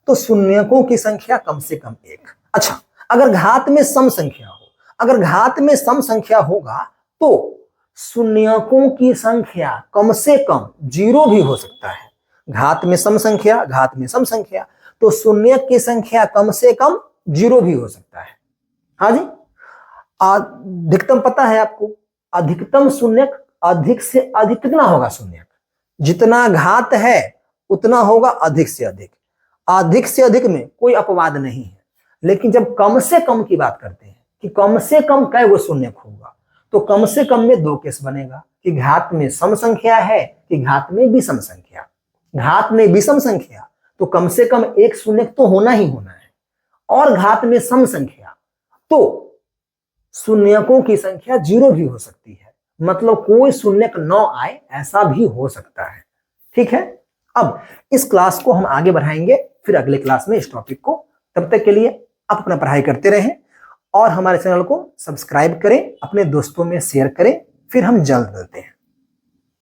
तो शून्यकों की संख्या कम से कम 1। अच्छा, अगर घात में सम संख्या हो, अगर घात में सम संख्या होगा तो शून्यकों की संख्या कम से कम 0 भी हो सकता है। घात में सम संख्या, घात में सम संख्या तो शून्यक की संख्या कम से कम 0 भी हो सकता है। हाँ जी, अधिकतम पता है आपको, अधिकतम शून्यक अधिक से अधिक कितना होगा? शून्यक जितना घात है उतना होगा अधिक से अधिक। अधिक से अधिक में कोई अपवाद नहीं है, लेकिन जब कम से कम की बात करते हैं कि कम से कम कै वो शून्यक होगा, तो कम से कम में 2 केस बनेगा कि घात में सम संख्या है कि घात में विषम संख्या। घात में विषम संख्या तो कम से कम एक शून्यक तो होना ही होना है, और घात में सम संख्या तो शून्यकों की संख्या 0 भी हो सकती है, मतलब कोई शून्यक न आए ऐसा भी हो सकता है। ठीक है, अब इस क्लास को हम आगे बढ़ाएंगे फिर अगले क्लास में इस टॉपिक को। तब तक के लिए आप अपना पढ़ाई करते रहें और हमारे चैनल को सब्सक्राइब करें, अपने दोस्तों में शेयर करें। फिर हम जल्द मिलते हैं।